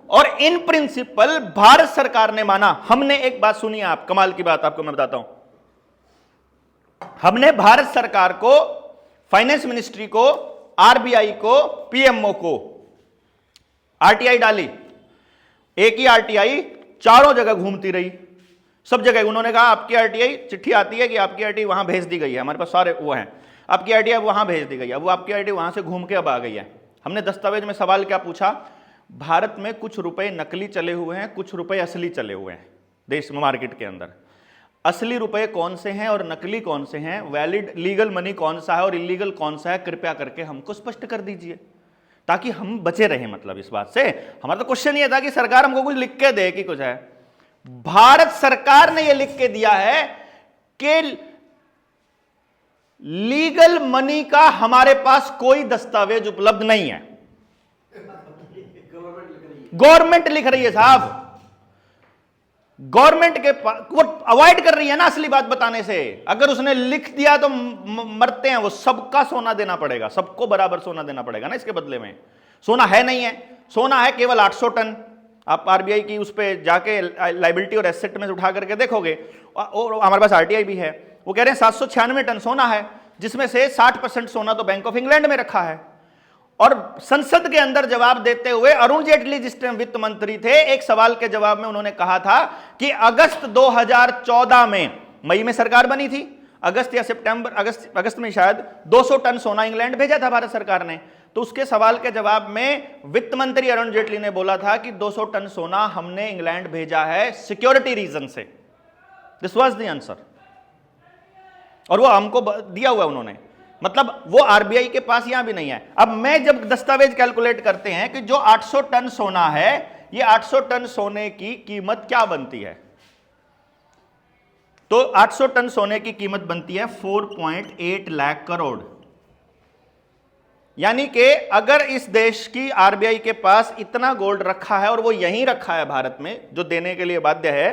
और इन प्रिंसिपल भारत सरकार ने माना। हमने एक बात सुनी, आप कमाल की बात आपको मैं बताता हूं, हमने भारत सरकार को, फाइनेंस मिनिस्ट्री को, आरबीआई को, पीएमओ को आरटीआई डाली। एक ही आरटीआई चारों जगह घूमती रही, सब जगह उन्होंने कहा आपकी आरटीआई, चिट्ठी आती है कि आपकी आरटीआई वहां भेज दी गई है, हमारे पास सारे वो हैं, आपकी आरटीआई वहां भेज दी गई है, वो आपकी आरटीआई वहां से घूम के अब आ गई है। हमने दस्तावेज में सवाल क्या पूछा, भारत में कुछ रुपए नकली चले हुए हैं, कुछ रुपए असली चले हुए हैं देश में, मार्केट के अंदर। असली रुपए कौन से हैं और नकली कौन से हैं, वैलिड लीगल मनी कौन सा है और इलीगल कौन सा है, कृपया करके हमको स्पष्ट कर दीजिए, ताकि हम बचे रहें। मतलब इस बात से हमारा तो क्वेश्चन ये था कि सरकार हमको कुछ लिख के दे कि कुछ है। भारत सरकार ने यह लिख के दिया है कि लीगल मनी का हमारे पास कोई दस्तावेज उपलब्ध नहीं है। गवर्नमेंट लिख रही है साहब, गवर्नमेंट के पास, वो अवॉइड कर रही है ना असली बात बताने से। अगर उसने लिख दिया तो मरते हैं वो, सबका सोना देना पड़ेगा, सबको बराबर सोना देना पड़ेगा ना इसके बदले में। सोना है नहीं है, सोना है केवल 800 टन। आप आरबीआई की उस पर जाके लाइबिलिटी और एसेट में उठा करके देखोगे, और हमारे पास आरटीआई भी है, वो कह रहे हैं 796 टन सोना है, जिसमें से 60% सोना तो बैंक ऑफ इंग्लैंड में रखा है। और संसद के अंदर जवाब देते हुए अरुण जेटली जिस टाइम वित्त मंत्री थे, एक सवाल के जवाब में उन्होंने कहा था कि अगस्त 2014 में, मई में सरकार बनी थी, अगस्त या सितंबर, अगस्त में शायद 200 टन सोना इंग्लैंड भेजा था भारत सरकार ने। तो उसके सवाल के जवाब में वित्त मंत्री अरुण जेटली ने बोला था कि 200 टन सोना हमने इंग्लैंड भेजा है सिक्योरिटी रीजन से। दिस वाज द आंसर, और वो हमको दिया हुआ उन्होंने। मतलब वो आरबीआई के पास यहां भी नहीं है। अब मैं जब दस्तावेज कैलकुलेट करते हैं कि जो 800 टन सोना है, ये 800 टन सोने की कीमत क्या बनती है, तो 800 टन सोने की कीमत बनती है 4.8 लाख करोड़। यानी कि अगर इस देश की आरबीआई के पास इतना गोल्ड रखा है और वो यहीं रखा है भारत में, जो देने के लिए बाध्य है,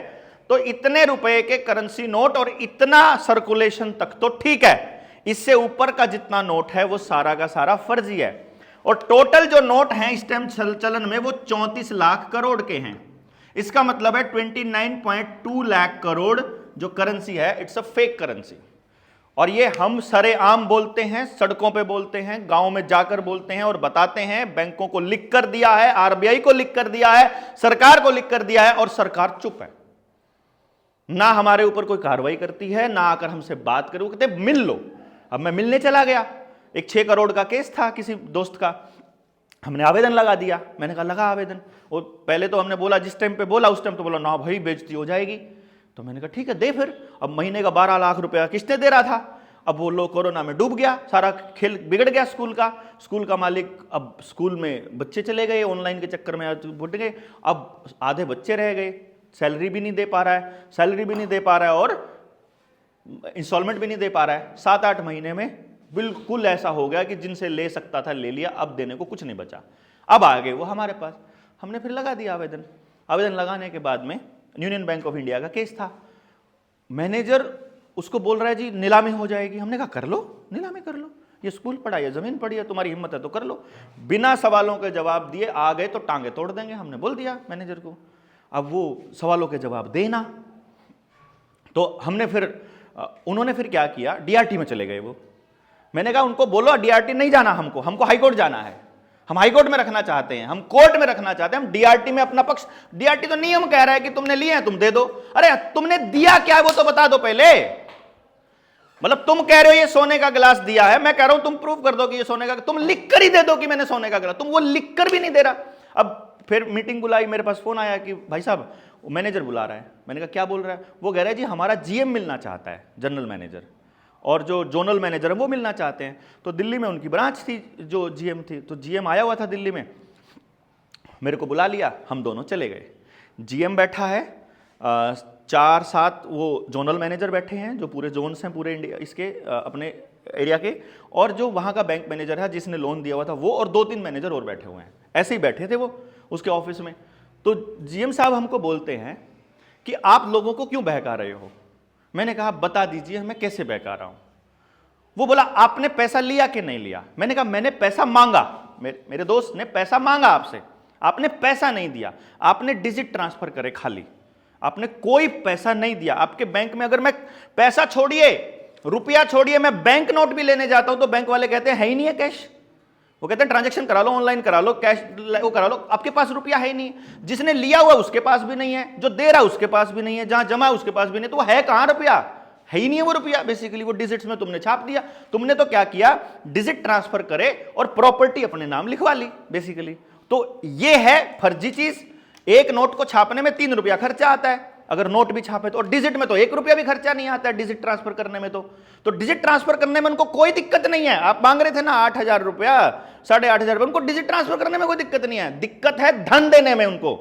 तो इतने रुपए के करेंसी नोट और इतना सर्कुलेशन तक तो ठीक है। इससे ऊपर का जितना नोट है वो सारा का सारा फर्जी है। और टोटल जो नोट हैं इस टाइम चलन में वो 34 लाख करोड़ के हैं। इसका मतलब है 29.2 लाख करोड़ जो करेंसी है, इट्स अ फेक करेंसी। और ये हम सरेआम बोलते हैं, सड़कों पे बोलते हैं, गांव में जाकर बोलते हैं और बताते हैं, बैंकों को लिख कर दिया है, आरबीआई को लिख कर दिया है, सरकार को लिख कर दिया है, और सरकार चुप है। ना हमारे ऊपर कोई कार्रवाई करती है, ना आकर हमसे बात करे। वो कहते मिल लो। अब मैं मिलने चला गया, एक 6 करोड़ का केस था किसी दोस्त का, हमने आवेदन लगा दिया। मैंने कहा लगा आवेदन, और पहले तो हमने बोला, जिस टाइम पे बोला उस टाइम तो बोला ना भाई बेइज्जती हो जाएगी। तो मैंने कहा ठीक है दे फिर। अब महीने का 12 लाख रुपया किसने दे रहा था। अब वो लोग कोरोना में डूब गया, सारा खेल बिगड़ गया स्कूल का मालिक। अब स्कूल में बच्चे चले गए, ऑनलाइन के चक्कर में बुट गए। अब आधे बच्चे रह गए, सैलरी भी नहीं दे पा रहा है, और इंस्टॉलमेंट भी नहीं दे पा रहा है। 7-8 महीने में बिल्कुल ऐसा हो गया कि जिनसे ले सकता था ले लिया, अब देने को कुछ नहीं बचा। अब आ गए वो हमारे पास, हमने फिर लगा दिया आवेदन लगाने के बाद में यूनियन बैंक ऑफ इंडिया का केस था। मैनेजर उसको बोल रहा है जी नीलामी हो जाएगी। हमने कहा कर लो, नीलामी कर लो, ये स्कूल पड़ा है, जमीन पड़ी है, तुम्हारी हिम्मत है तो कर लो। बिना सवालों के जवाब दिए आ गए तो टांगे तोड़ देंगे, हमने बोल दिया मैनेजर को। अब वो सवालों के जवाब देना, तो हमने फिर उन्होंने फिर क्या किया, डीआरटी में चले गए वो। मैंने कहा उनको बोलो डीआरटी नहीं जाना, हमको हाईकोर्ट जाना है, हम हाईकोर्ट में रखना चाहते हैं, हम कोर्ट में रखना चाहते हैं, हम डीआरटी में अपना पक्ष। डीआरटी तो नियम कह रहा है कि तुमने लिए हैं तुम दे दो। अरे तुमने दिया क्या है वो तो बता दो पहले। मतलब तुम कह रहे हो ये सोने का गिलास दिया है, मैं कह रहा हूं तुम प्रूफ कर दो कि ये सोने का, तुम लिख कर ही दे दो कि मैंने सोने का गिलास, तुम वो लिख कर भी नहीं दे रहा। अब फिर मीटिंग बुलाई, मेरे पास फोन आया कि भाई साहब मैनेजर बुला रहा है। मैंने कहा क्या बोल रहा है। वो कह रहा है जी हमारा जीएम मिलना चाहता है, जनरल मैनेजर, और जो जोनल मैनेजर है वो मिलना चाहते हैं। तो दिल्ली में उनकी ब्रांच थी, जो जीएम थी, तो जीएम आया हुआ था दिल्ली में, मेरे को बुला लिया, हम दोनों चले गए। जीएम बैठा है, 4-7 वो जोनल मैनेजर बैठे हैं जो पूरे जोन्स हैं पूरे इंडिया इसके अपने एरिया के, और जो वहाँ का बैंक मैनेजर है जिसने लोन दिया हुआ था वो, और 2-3 मैनेजर और बैठे हुए हैं। ऐसे ही बैठे थे वो उसके ऑफिस में। तो जीएम साहब हमको बोलते हैं कि आप लोगों को क्यों बहका रहे हो। मैंने कहा बता दीजिए मैं कैसे बहका रहा हूं। वो बोला आपने पैसा लिया कि नहीं लिया। मैंने कहा मैंने पैसा मांगा, मेरे दोस्त ने पैसा मांगा आपसे, आपने पैसा नहीं दिया, आपने डिजिट ट्रांसफर करे खाली, आपने कोई पैसा नहीं दिया। आपके बैंक में अगर मैं पैसा छोड़िए, रुपया छोड़िए, मैं बैंक नोट भी लेने जाता हूं तो बैंक वाले कहते हैं है ही नहीं है कैश। वो कहते हैं ट्रांजैक्शन करा लो, ऑनलाइन करा लो, कैश वो करा लो, आपके पास रुपया है ही नहीं। जिसने लिया हुआ उसके पास भी नहीं है, जो दे रहा उसके पास भी नहीं है, जहां जमा उसके पास भी नहीं, तो वो है कहां रुपया, है ही नहीं है वो रुपया। बेसिकली वो डिजिट्स में तुमने छाप दिया। तुमने तो क्या किया, डिजिट ट्रांसफर करे और प्रॉपर्टी अपने नाम लिखवा ली बेसिकली। तो ये है फर्जी चीज। एक नोट को छापने में 3 रुपया खर्चा आता है अगर नोट भी छापे तो, और डिजिट में तो 1 रुपया भी खर्चा नहीं आता है डिजिट ट्रांसफर करने में। तो डिजिट ट्रांसफर करने में उनको कोई दिक्कत नहीं है। आप मांग रहे थे ना 8,000 रुपया, 8,500 रुपया, उनको डिजिट ट्रांसफर करने में कोई दिक्कत नहीं है। दिक्कत है धन देने में उनको,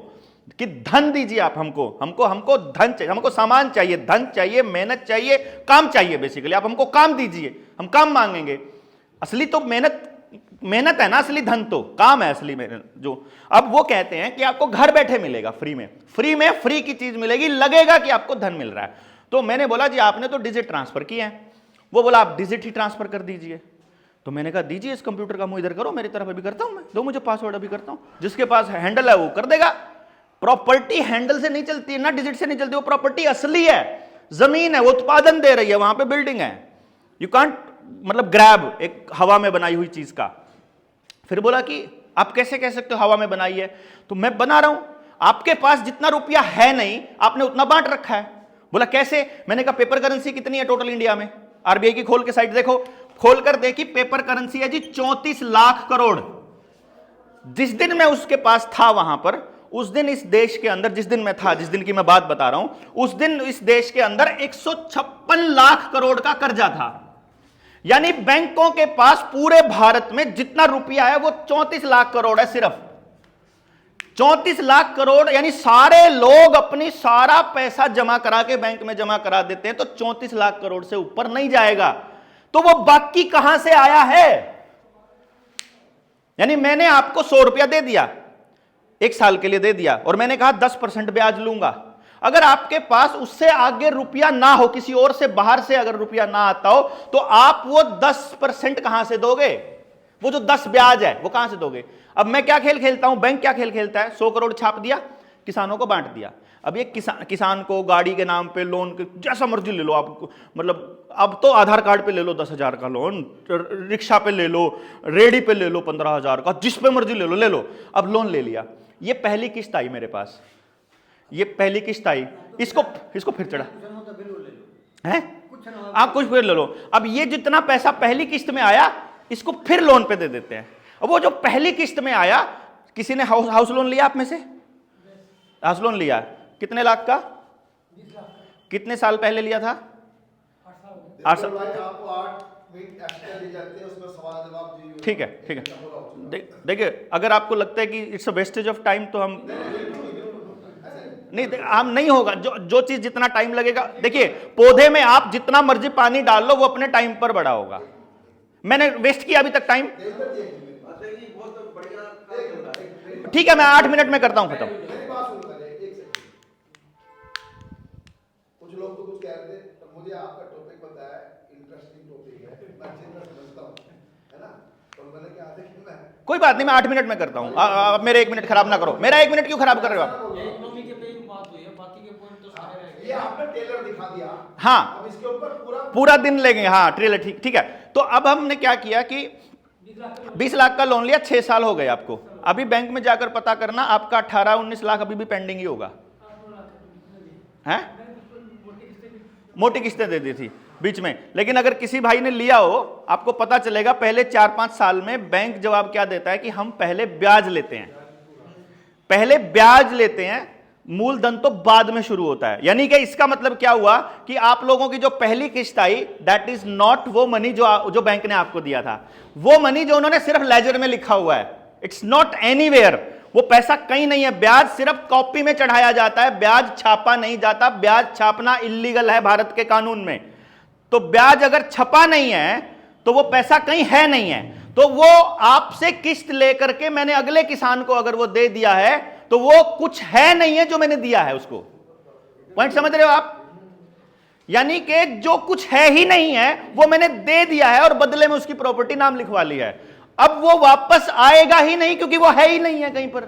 कि धन दीजिए आप हमको, हमको धन चाहिए, हमको सामान चाहिए, धन चाहिए, मेहनत चाहिए, काम चाहिए। बेसिकली आप हमको काम दीजिए, हम काम मांगेंगे। असली तो मेहनत है ना, असली धन तो काम है असली मेहनत जो। अब वो कहते हैं कि आपको घर बैठे मिलेगा फ्री में फ्री की चीज मिलेगी, लगेगा कि आपको धन मिल रहा है। तो मैंने बोला जी आपने तो डिजिट ट्रांसफर किया है। वो बोला आप डिजिट ही ट्रांसफर कर दीजिए। तो मैंने कहा दीजिए इस कंप्यूटर का मुंह इधर करो, मेरी तरफ अभी करता हूं मैं, दो मुझे पासवर्ड अभी करता हूं। जिसके पास हैंडल है वो कर देगा। प्रॉपर्टी हैंडल से नहीं चलती है ना, डिजिट से नहीं चलती, वो प्रॉपर्टी असली है, जमीन है, वो उत्पादन दे रही है, वहां पे बिल्डिंग है। यू कांट मतलब ग्रैब एक हवा में बनाई हुई चीज का। फिर बोला कि आप कैसे कह सकते हो हवा में बनाई है। तो मैं बना रहा हूं, आपके पास जितना रुपया है नहीं आपने उतना बांट रखा है। बोला कैसे। मैंने कहा पेपर करेंसी कितनी है टोटल इंडिया में, आरबीआई की खोल के साइट देखो, खोल कर देखी पेपर करेंसी है जी 34 लाख करोड़। जिस दिन मैं उसके पास था वहां पर, उस दिन इस देश के अंदर, जिस दिन मैं था, जिस दिन की मैं बात बता रहा हूं, उस दिन इस देश के अंदर 156 लाख करोड़ का कर्जा था। यानी बैंकों के पास पूरे भारत में जितना रुपया है वो 34 लाख करोड़ है सिर्फ। 34 लाख करोड़, यानी सारे लोग अपनी सारा पैसा जमा करा के बैंक में जमा करा देते हैं तो 34 लाख करोड़ से ऊपर नहीं जाएगा। तो वो बाकी कहां से आया है। यानी मैंने आपको 100 रुपया दे दिया, 1 साल के लिए दे दिया, और मैंने कहा 10% ब्याज लूंगा। अगर आपके पास उससे आगे रुपया ना हो, किसी और से बाहर से अगर रुपया ना आता हो, तो आप वो 10% कहां से दोगे। वो जो 10 ब्याज है वो कहां से दोगे। अब मैं क्या खेल खेलता हूं, बैंक क्या खेल खेलता है, 100 करोड़ छाप दिया, किसानों को बांट दिया। अब ये किसान को गाड़ी के नाम पे लोन जैसा मर्जी ले लो आप, मतलब अब तो आधार कार्ड पे ले लो 10,000 का लोन, रिक्शा पे ले लो, रेडी पे ले लो 15,000 का, जिस पे मर्जी ले लो। अब लोन ले लिया, ये पहली किस्त आई मेरे पास, ये पहली किस्त आई, इसको फिर चढ़ा है, आप कुछ फिर ले लो। अब ये जितना पैसा पहली किस्त में आया इसको फिर लोन पे दे देते हैं। अब वो जो पहली किस्त में आया, किसी ने हाउस लोन लिया आप में से, हाउस लोन लिया कितने लाख का, 20 लाख। कितने साल पहले लिया था, 8 साल। ठीक है देखिए, अगर आपको लगता है कि it's a wastage of time तो हम नहीं, हम नहीं होगा। जो चीज जितना टाइम लगेगा, देखिए पौधे में आप जितना मर्जी पानी डाल लो वो अपने टाइम पर बड़ा होगा। मैंने वेस्ट किया अभी तक टाइम, ठीक है मैं 8 मिनट में करता हूं खत्म। कुछ लोग तो कुछ कह रहे थे, तो मुझे आपका टॉपिक बताया, इंटरेस्टिंग टॉपिक है, मैं जितना समझता हूं, है ना। तो मैंने क्या था कि मैं कोई बात नहीं, मैं 8 मिनट में करता हूं। आप मेरे 1 मिनट खराब ना करो। मेरा 1 मिनट क्यों खराब कर रहे हो आप। इकोनॉमी के पे ही बात हुई है, बाकी के पॉइंट तो सारे रह गए। ये आपने टेलर दिखा दिया। हाँ, अब इसके ऊपर पूरा दिन लेंगे। हाँ ट्रेलर, ठीक है। तो अब हमने क्या किया कि 20 लाख का लोन लिया, 6 साल हो गए आपको। अभी बैंक में जाकर पता करना, आपका 18-19 लाख अभी भी पेंडिंग ही होगा। हैं, मोटी किस्तें दे दी थी बीच में। लेकिन अगर किसी भाई ने लिया हो, आपको पता चलेगा पहले 4-5 साल में बैंक जवाब क्या देता है कि हम पहले ब्याज लेते हैं, पहले ब्याज लेते हैं, मूलधन तो बाद में शुरू होता है। यानी कि इसका मतलब क्या हुआ कि आप लोगों की जो पहली किस्त आई, दैट इज नॉट वो मनी जो बैंक ने आपको दिया था, वो मनी जो उन्होंने सिर्फ लेजर में लिखा हुआ है, इट्स नॉट एनीवेयर, वो पैसा कहीं नहीं है। ब्याज सिर्फ कॉपी में चढ़ाया जाता है, ब्याज छापा नहीं जाता। ब्याज छापना इल्लीगल है भारत के कानून में। तो ब्याज अगर छपा नहीं है तो वो पैसा कहीं है नहीं है। तो वो आपसे किस्त लेकर के मैंने अगले किसान को अगर वो दे दिया है तो वो कुछ है नहीं है जो मैंने दिया है उसको। पॉइंट समझ रहे हो आप? यानी कि जो कुछ है ही नहीं है वो मैंने दे दिया है और बदले में उसकी प्रॉपर्टी नाम लिखवा लिया है। अब वो वापस आएगा ही नहीं क्योंकि वो है ही नहीं है कहीं पर।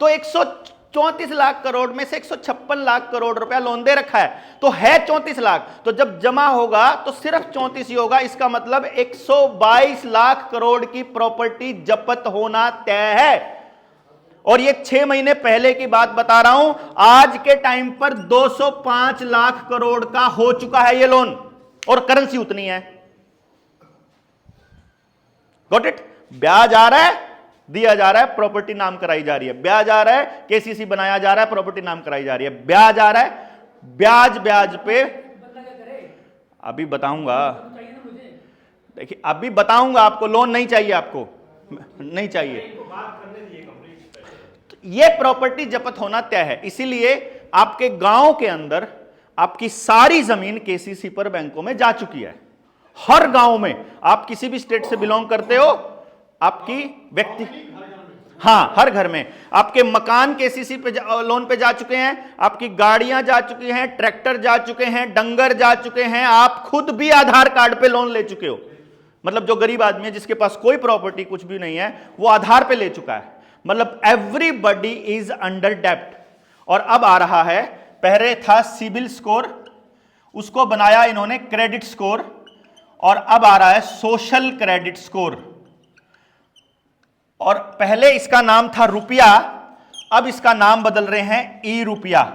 तो 134 लाख करोड़ में से 156 लाख करोड़ रुपया लोन दे रखा है, तो है 34 लाख। तो जब जमा होगा तो सिर्फ 34 ही होगा। इसका मतलब 122 लाख करोड़ की प्रॉपर्टी जब्त होना तय है। और ये 6 महीने पहले की बात बता रहा हूं, आज के टाइम पर 205 लाख करोड़ का हो चुका है ये लोन, और करेंसी उतनी है। Got it? ब्याज आ रहा है, दिया जा रहा है, प्रॉपर्टी नाम कराई जा रही है। ब्याज आ रहा है, केसीसी बनाया जा रहा है, प्रॉपर्टी नाम कराई जा रही है। ब्याज आ रहा है, ब्याज ब्याज पे। अभी बताऊंगा, देखिए अभी बताऊंगा आपको। लोन नहीं चाहिए आपको, नहीं चाहिए। ये प्रॉपर्टी जब्त होना तय है। इसीलिए आपके गांव के अंदर आपकी सारी जमीन केसीसी पर बैंकों में जा चुकी है। हर गांव में, आप किसी भी स्टेट से बिलोंग करते हो, आपकी व्यक्ति, हाँ हर घर में आपके मकान केसीसी पे लोन पे जा चुके हैं, आपकी गाड़ियां जा चुकी हैं, ट्रैक्टर जा चुके हैं, डंगर जा चुके हैं, आप खुद भी आधार कार्ड पे लोन ले चुके हो। मतलब जो गरीब आदमी है जिसके पास कोई प्रॉपर्टी कुछ भी नहीं है, वो आधार पे ले चुका है। मतलब एवरीबडी इज अंडर डेप्ट। और अब आ रहा है, पहले था सिबिल स्कोर, उसको बनाया इन्होंने क्रेडिट स्कोर, और अब आ रहा है सोशल क्रेडिट स्कोर। और पहले इसका नाम था रुपया, अब इसका नाम बदल रहे हैं ई रुपया।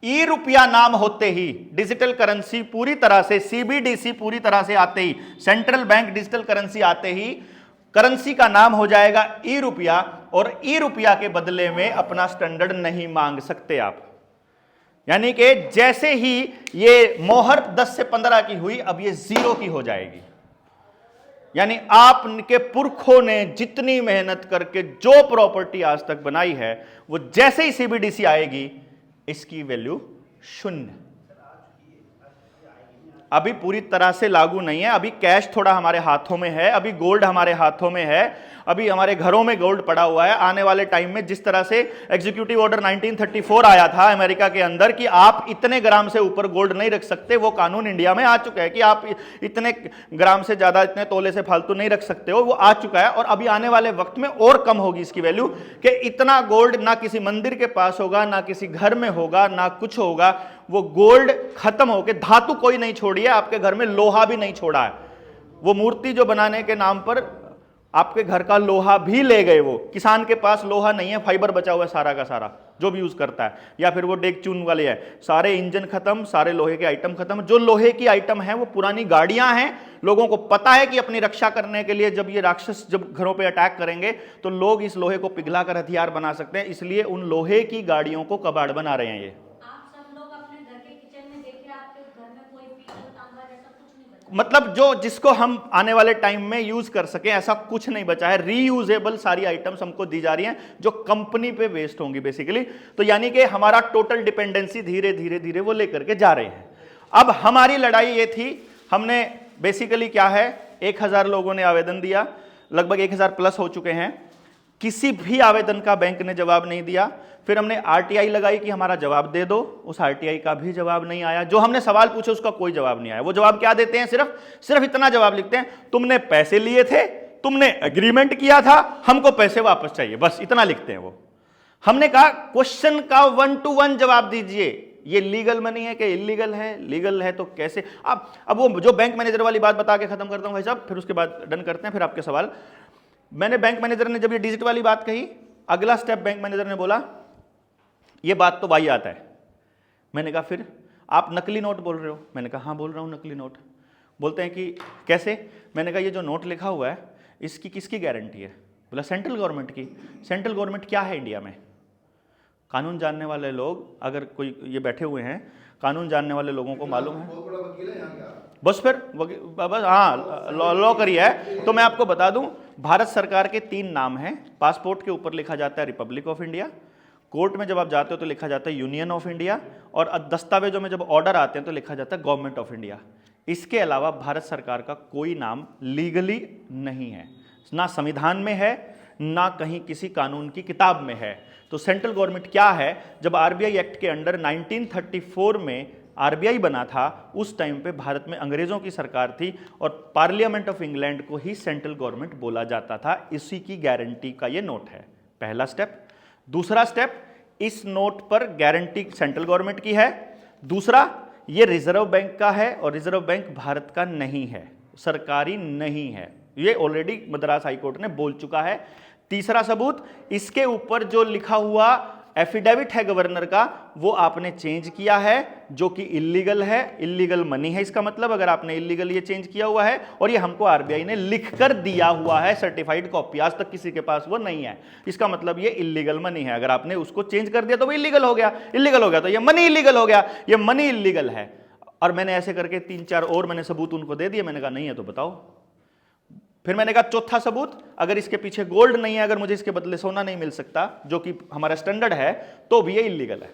ई रुपया नाम होते ही डिजिटल करेंसी पूरी तरह से, सीबीडीसी पूरी तरह से आते ही, सेंट्रल बैंक डिजिटल करेंसी आते ही करेंसी का नाम हो जाएगा ई रुपया। और ई रुपया के बदले में अपना स्टैंडर्ड नहीं मांग सकते आप। यानी कि जैसे ही ये मोहर 10 से 15 की हुई, अब ये 0 की हो जाएगी। यानी आपके पुरखों ने जितनी मेहनत करके जो प्रॉपर्टी आज तक बनाई है, वो जैसे ही सीबीडीसी आएगी, इसकी वैल्यू 0। अभी पूरी तरह से लागू नहीं है। अभी कैश थोड़ा हमारे हाथों में है, अभी गोल्ड हमारे हाथों में है, अभी हमारे घरों में गोल्ड पड़ा हुआ है। आने वाले टाइम में जिस तरह से एग्जीक्यूटिव ऑर्डर 1934 आया था अमेरिका के अंदर कि आप इतने ग्राम से ऊपर गोल्ड नहीं रख सकते, वो कानून इंडिया में आ चुका है कि आप इतने ग्राम से ज्यादा, इतने तोले से फालतू नहीं रख सकते हो, वो आ चुका है। और अभी आने वाले वक्त में और कम होगी इसकी वैल्यू, कि इतना गोल्ड ना किसी मंदिर के पास होगा, ना किसी घर में होगा, ना कुछ होगा। वो गोल्ड खत्म होकर, धातु कोई नहीं छोड़ी है आपके घर में, लोहा भी नहीं छोड़ा है। वो मूर्ति जो बनाने के नाम पर आपके घर का लोहा भी ले गए। वो किसान के पास लोहा नहीं है, फाइबर बचा हुआ है सारा का सारा जो भी यूज करता है, या फिर वो डेक चून वाले है। सारे इंजन खत्म, सारे लोहे के आइटम खत्म। जो लोहे की आइटम है वो पुरानी गाड़ियां हैं। लोगों को पता है कि अपनी रक्षा करने के लिए जब ये राक्षस जब घरों पे अटैक करेंगे तो लोग इस लोहे को पिघलाकर हथियार बना सकते हैं, इसलिए उन लोहे की गाड़ियों को कबाड़ बना रहे हैं ये। मतलब जो जिसको हम आने वाले टाइम में यूज कर सके, ऐसा कुछ नहीं बचा है। रीयूजेबल सारी आइटम्स हमको दी जा रही हैं जो कंपनी पे वेस्ट होंगी बेसिकली। तो यानी कि हमारा टोटल डिपेंडेंसी धीरे धीरे धीरे वो लेकर के जा रहे हैं। अब हमारी लड़ाई ये थी, हमने बेसिकली क्या है, 1000 लोगों ने आवेदन दिया, लगभग 1000 प्लस हो चुके हैं। किसी भी आवेदन का बैंक ने जवाब नहीं दिया। फिर हमने आरटीआई लगाई कि हमारा जवाब दे दो, उस आरटीआई का भी जवाब नहीं आया। जो हमने सवाल पूछे उसका कोई जवाब नहीं आया। वो जवाब क्या देते हैं, सिर्फ इतना जवाब लिखते हैं, तुमने पैसे लिए थे, तुमने एग्रीमेंट किया था, हमको पैसे वापस चाहिए, बस इतना लिखते हैं वो। हमने कहा क्वेश्चन का 1 to 1 जवाब दीजिए। ये लीगल मनी है कि इलीगल है? लीगल है तो कैसे? अब वो जो बैंक मैनेजर वाली बात बता के खत्म करता हूं भाई साहब, फिर उसके बाद डन करते हैं फिर आपके सवाल। मैंने बैंक मैनेजर ने जब ये डिजिट वाली बात कही, अगला स्टेप बैंक मैनेजर ने बोला ये बात तो वाही आता है। मैंने कहा फिर आप नकली नोट बोल रहे हो? मैंने कहा हाँ बोल रहा हूँ नकली नोट। बोलते हैं कि कैसे? मैंने कहा ये जो नोट लिखा हुआ है इसकी किसकी गारंटी है? बोला सेंट्रल गवर्नमेंट की। सेंट्रल गवर्नमेंट क्या है इंडिया में? कानून जानने वाले लोग, अगर कोई ये बैठे हुए हैं, कानून जानने वाले लोगों को मालूम है। बहुत बड़ा वकील है यहाँ का। बस फिर बस हाँ, लॉ करी है। तो मैं आपको बता दूं, भारत सरकार के 3 नाम हैं। पासपोर्ट के ऊपर लिखा जाता है रिपब्लिक ऑफ इंडिया, कोर्ट में जब आप जाते हो तो लिखा जाता है यूनियन ऑफ इंडिया, और दस्तावेजों में जब ऑर्डर आते हैं तो लिखा जाता है गवर्नमेंट ऑफ इंडिया। इसके अलावा भारत सरकार का कोई नाम लीगली नहीं है, ना संविधान में है, ना कहीं किसी कानून की किताब में है। तो सेंट्रल गवर्नमेंट क्या है, जब आरबीआई एक्ट के अंडर 1934 में आरबीआई बना था, उस टाइम पे भारत में अंग्रेजों की सरकार थी और पार्लियामेंट ऑफ इंग्लैंड को ही सेंट्रल गवर्नमेंट बोला जाता था। इसी की गारंटी का ये नोट है, पहला स्टेप। दूसरा स्टेप, इस नोट पर गारंटी सेंट्रल गवर्नमेंट की है। दूसरा, ये रिजर्व बैंक का है और रिजर्व बैंक भारत का नहीं है, सरकारी नहीं है, ये ऑलरेडी मद्रास हाईकोर्ट ने बोल चुका है। तीसरा सबूत, इसके ऊपर जो लिखा हुआ एफिडेविट है गवर्नर का, वो आपने चेंज किया है, जो कि इलीगल है, इलीगल मनी है इसका मतलब। अगर आपने इलीगल ये चेंज किया हुआ है और ये हमको आरबीआई ने लिख कर दिया हुआ है, सर्टिफाइड कॉपी, आज तक किसी के पास वो नहीं है, इसका मतलब ये इलीगल मनी है। अगर आपने उसको चेंज कर दिया तो वो इलीगल हो गया, इलीगल हो गया तो ये मनी इलीगल हो गया, ये मनी इलीगल है। और मैंने ऐसे करके 3-4 और मैंने सबूत उनको दे दिए। मैंने कहा नहीं है तो बताओ। फिर मैंने कहा चौथा सबूत, अगर इसके पीछे गोल्ड नहीं है, अगर मुझे इसके बदले सोना नहीं मिल सकता, जो कि हमारा स्टैंडर्ड है, तो भी ये इलीगल है।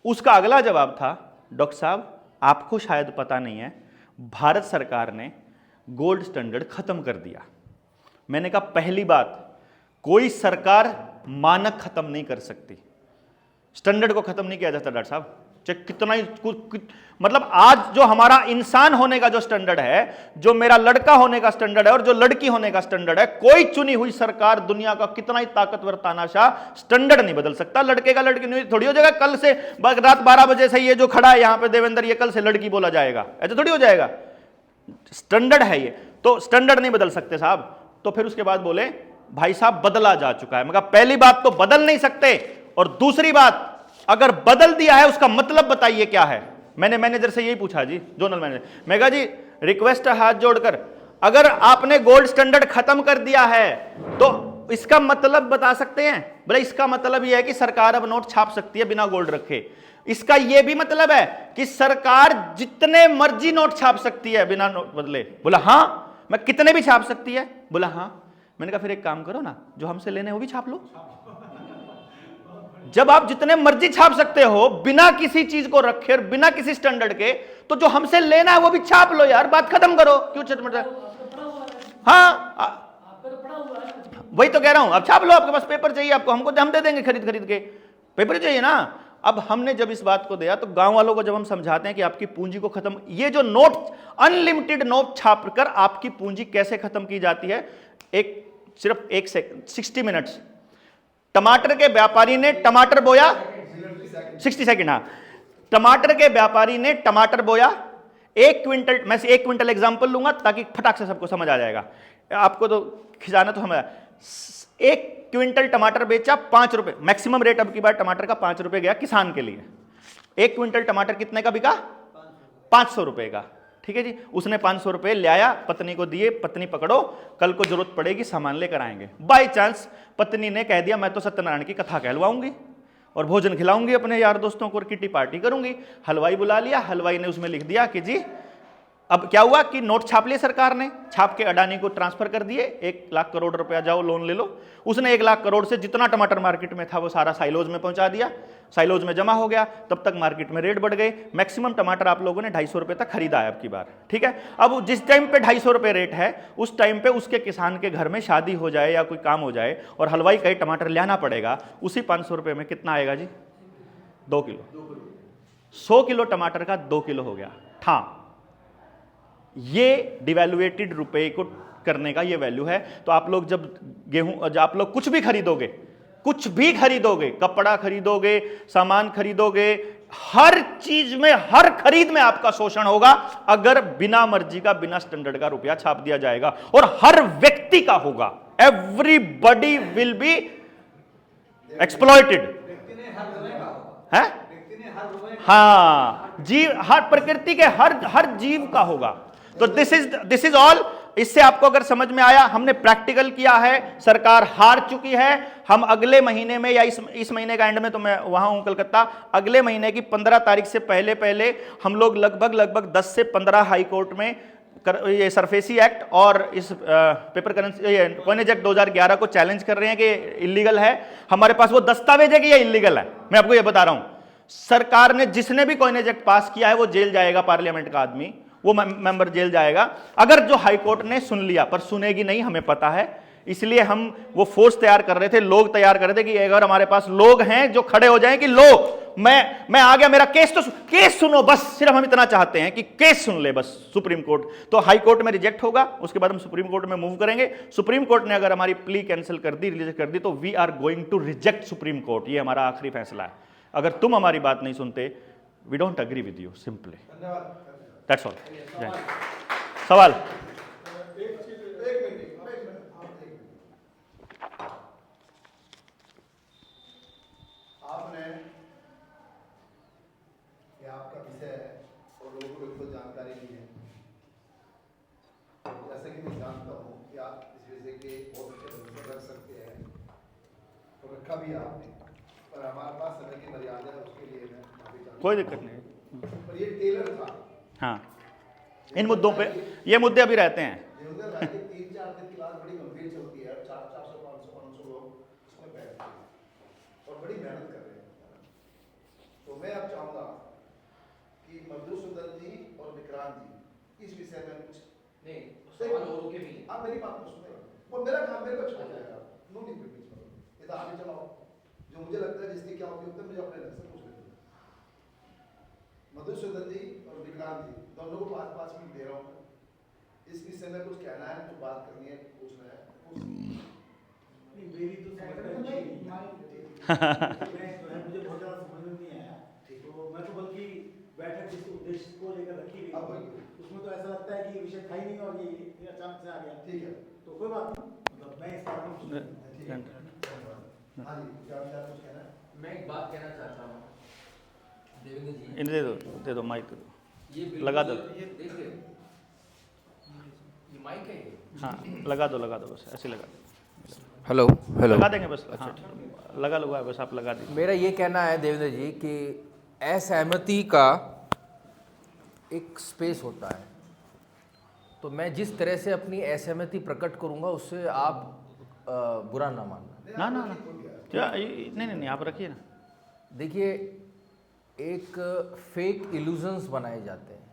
उसका अगला जवाब था, डॉक्टर साहब आपको शायद पता नहीं है, भारत सरकार ने गोल्ड स्टैंडर्ड खत्म कर दिया। मैंने कहा पहली बात, कोई सरकार मानक खत्म नहीं कर सकती, स्टैंडर्ड को खत्म नहीं किया जाता डॉक्टर साहब। चाहे कितना ही मतलब आज जो हमारा इंसान होने का जो स्टैंडर्ड है, जो मेरा लड़का होने का स्टैंडर्ड है और जो लड़की होने का स्टैंडर्ड है, कोई चुनी हुई सरकार दुनिया का कितना ही ताकतवर तानाशाह स्टैंडर्ड नहीं बदल सकता। लड़के का लड़की नहीं थोड़ी हो जाएगा, कल से रात 12 बजे से ये जो खड़ा है यहां पे देवेंद्र, ये कल से लड़की बोला जाएगा, ऐसे थोड़ी हो जाएगा। स्टैंडर्ड है ये, तो स्टैंडर्ड नहीं बदल सकते साहब। तो फिर उसके बाद बोले भाई साहब बदला जा चुका है। मैं कहा पहली बात तो बदल नहीं सकते, और दूसरी बात, अगर बदल दिया है उसका मतलब बताइए क्या है। मैंने मैनेजर से यही पूछा जी, जोनल मैनेजर, मैं कहा जी रिक्वेस्ट है हाथ जोड़कर, अगर आपने गोल्ड स्टैंडर्ड खत्म कर दिया है तो इसका मतलब बता सकते हैं? बोले इसका मतलब यह है कि सरकार अब नोट छाप सकती है बिना गोल्ड रखे। इसका यह भी मतलब है कि सरकार जितने मर्जी नोट छाप सकती है बिना नोट बदले? बोला हां। मैं कितने भी छाप सकती है? बोला हां। मैंने कहा फिर एक काम करो ना, जो हमसे लेने वो भी छाप लो। जब आप जितने मर्जी छाप सकते हो बिना किसी चीज को रखे और बिना किसी स्टैंडर्ड के, तो जो हमसे लेना है वो भी छाप लो यार, बात खत्म करो। क्यों चटमटा? हाँ वही तो कह रहा हूं, अब छाप लो। आपके पास पेपर चाहिए आपको, हमको हम दे देंगे खरीद खरीद के, पेपर चाहिए ना। अब हमने जब इस बात को दिया तो गांव वालों को जब हम समझाते हैं कि आपकी पूंजी को खत्म, ये जो नोट अनलिमिटेड नोट छापकर आपकी पूंजी कैसे खत्म की जाती है, सिर्फ 1 सेकंड, 60 मिनट्स। टमाटर के व्यापारी ने टमाटर बोया, 60 सेकंड, हाँ। टमाटर के व्यापारी ने टमाटर बोया, 1 क्विंटल, मैं 1 क्विंटल एग्जांपल लूंगा ताकि फटाक से सबको समझ आ जाएगा, आपको तो खिजाना तो हमें। 1 क्विंटल टमाटर बेचा 5 रुपए, मैक्सिमम रेट अब की बार टमाटर का 5 रुपए गया किसान के लिए। 1 क्विंटल टमाटर कितने का बिका? 500 रुपए का। ठीक है जी, उसने 500 रुपए ले आया, पत्नी को दिए, पत्नी पकड़ो, कल को जरूरत पड़ेगी सामान लेकर आएंगे। बाई चांस पत्नी ने कह दिया मैं तो सत्यनारायण की कथा कहलवाऊंगी और भोजन खिलाऊंगी अपने यार दोस्तों को और किटी पार्टी करूंगी। हलवाई बुला लिया, हलवाई ने उसमें लिख दिया कि जी, अब क्या हुआ कि नोट छाप लिए सरकार ने, छाप के अडानी को ट्रांसफर कर दिए, 1 लाख करोड़ रुपया जाओ लोन ले लो। उसने 1 लाख करोड़ से जितना टमाटर मार्केट में था वो सारा साइलोज में पहुंचा दिया, साइलोज में जमा हो गया। तब तक मार्केट में रेट बढ़ गए, मैक्सिमम टमाटर आप लोगों ने 250 रुपए तक खरीदा है अब की बार। ठीक है, अब जिस टाइम पे 250 रुपए रेट है, उस टाइम पे उसके किसान के घर में शादी हो जाए या कोई काम हो जाए और हलवाई कहीं टमाटर लाना पड़ेगा, उसी 500 रुपए में कितना आएगा जी? 2 किलो। 100 किलो टमाटर का 2 किलो हो गया। हाँ, ये डिवैल्यूएटेड रुपए को करने का ये वैल्यू है। तो आप लोग जब गेहूं, जब आप लोग कुछ भी खरीदोगे, कुछ भी खरीदोगे, कपड़ा खरीदोगे, सामान खरीदोगे, हर चीज में, हर खरीद में आपका शोषण होगा अगर बिना मर्जी का, बिना स्टैंडर्ड का रुपया छाप दिया जाएगा, और हर व्यक्ति का होगा। Everybody will be exploited. है? हाँ, जीव, हर प्रकृति के हर जीव का होगा। तो दिस इज ऑल इससे आपको अगर समझ में आया, हमने प्रैक्टिकल किया है, सरकार हार चुकी है। हम अगले महीने में या इस महीने का एंड में, तो मैं वहां हूं कलकत्ता, अगले महीने की 15 तारीख से पहले पहले हम लोग लगभग 10 से 15 हाई कोर्ट में ये सरफेसी एक्ट और इस पेपर करेंसी कॉइनेज एक्ट 2011 को चैलेंज कर रहे हैं कि इलीगल है। हमारे पास वो दस्तावेज है कि ये इलीगल है। मैं आपको ये बता रहा हूं, सरकार ने, जिसने भी कॉइनेज एक्ट पास किया है वो जेल जाएगा, पार्लियामेंट का आदमी, वो मेंबर जेल जाएगा, अगर जो हाईकोर्ट ने सुन लिया, पर सुनेगी नहीं, हमें पता है। इसलिए हम वो फोर्स तैयार कर रहे थे, लोग तैयार कर रहे थे कि अगर हमारे पास लोग हैं जो खड़े हो जाएं कि लो मैं आ गया, मेरा केस, तो केस सुनो, बस सिर्फ हम इतना चाहते हैं कि केस सुन ले बस सुप्रीम कोर्ट। तो हाई कोर्ट में रिजेक्ट होगा, उसके बाद हम सुप्रीम कोर्ट में मूव करेंगे। सुप्रीम कोर्ट ने अगर हमारी प्ली कैंसिल कर दी, रिलीज कर दी, तो we are going to reject Supreme Court. ये हमारा आखिरी फैसला है। अगर तुम हमारी बात नहीं सुनते, we don't agree with you, simply, that's all. सवाल? आपने, ये आपका विषय है और लोगों को इसको जानकारी नहीं है। जैसे कि मैं जानता हूँ कि आप इस विषय के बहुत अच्छे भविष्य रख सकते हैं और रखा भी आपने, पर हमारे पास समय की मर्यादा है, उसके लिए मैं माफी चाहता हूं। कोई दिक्कत नहीं। पर ये टेलर था। हाँ, इन मुद्दों पे, ये मुद्दे अभी रहते हैं। 3-4 दिन की बात बड़ी गंभीर चलती है, 400-500 लोग उसमें बैठते हैं और बड़ी मेहनत कर रहे हैं। तो मैं अब चाहूंगा कि मधुसूदन जी और विक्रांत जी इस विषय में कुछ नहीं, सवाल औरों के भी। आप मेरी बात को सुने, वो मेरा काम मेरे को अच्छा जाएगा, नो नीड टू बीच में, ये तो आगे चलाओ, जो मुझे लगता है जिसकी क्या उपयोग है मुझे अपने लग से पूछ लेते। मधुसूदन जी और विक्रांत जी दोनों को 5-5 मिनट दे रहा हूँ। इस विषय में कुछ कहना है, कुछ बात करनी है, पूछना है, मेरी तो समझ में नहीं, मुझे बहुत ज़्यादा समझ में नहीं आया। तो मैं तो बल्कि बैठक जिस उद्देश्य को लेकर रखी गई उसमें तो ऐसा लगता है कि ये विषय था ही नहीं और ये अचानक से आ गया। ठीक है, तो कोई बात नहीं, मतलब मैं इस बात में ठीक है। हाँ जी, क्या कुछ कहना है? मैं एक बात कहना चाहता हूँ देवेंद्र जी, इन्हें दे दो माइक, दे दो, ये लगा दो। ये देखिए, ये माइक है ये। हाँ, लगा दो बस, ऐसे लगा दो। हेलो हेलो, लगा देंगे बस। हाँ, लगा है बस, आप लगा दीजिए। मेरा ये कहना है देवेंद्र जी कि असहमति का एक स्पेस होता है, तो मैं जिस तरह से अपनी असहमति प्रकट करूंगा उससे आप बुरा ना मानना। ना, नहीं, आप रखिए ना। देखिए, एक फेक इल्यूजन्स बनाए जाते हैं,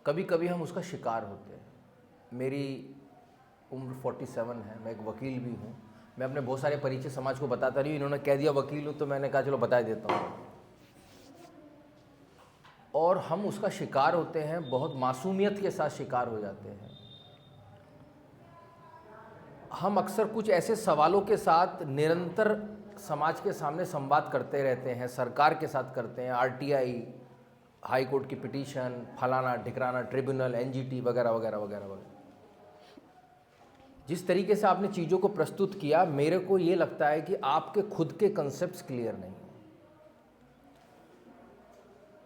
कभी कभी हम उसका शिकार होते हैं। मेरी उम्र 47 है, मैं एक वकील भी हूँ। मैं अपने बहुत सारे परिचय समाज को बताता नहीं हूँ, इन्होंने कह दिया वकील हूँ तो मैंने कहा चलो बता देता हूँ, और हम उसका शिकार होते हैं, बहुत मासूमियत के साथ शिकार हो जाते हैं। हम अक्सर कुछ ऐसे सवालों के साथ निरंतर समाज के सामने संवाद करते रहते हैं, सरकार के साथ करते हैं, आरटीआई, हाई कोर्ट की पिटीशन, फलाना ढिकराना ट्रिब्यूनल, एनजीटी वगैरह वगैरह वगैरह वगैरह। जिस तरीके से आपने चीज़ों को प्रस्तुत किया, मेरे को ये लगता है कि आपके खुद के कंसेप्ट्स क्लियर नहीं हैं।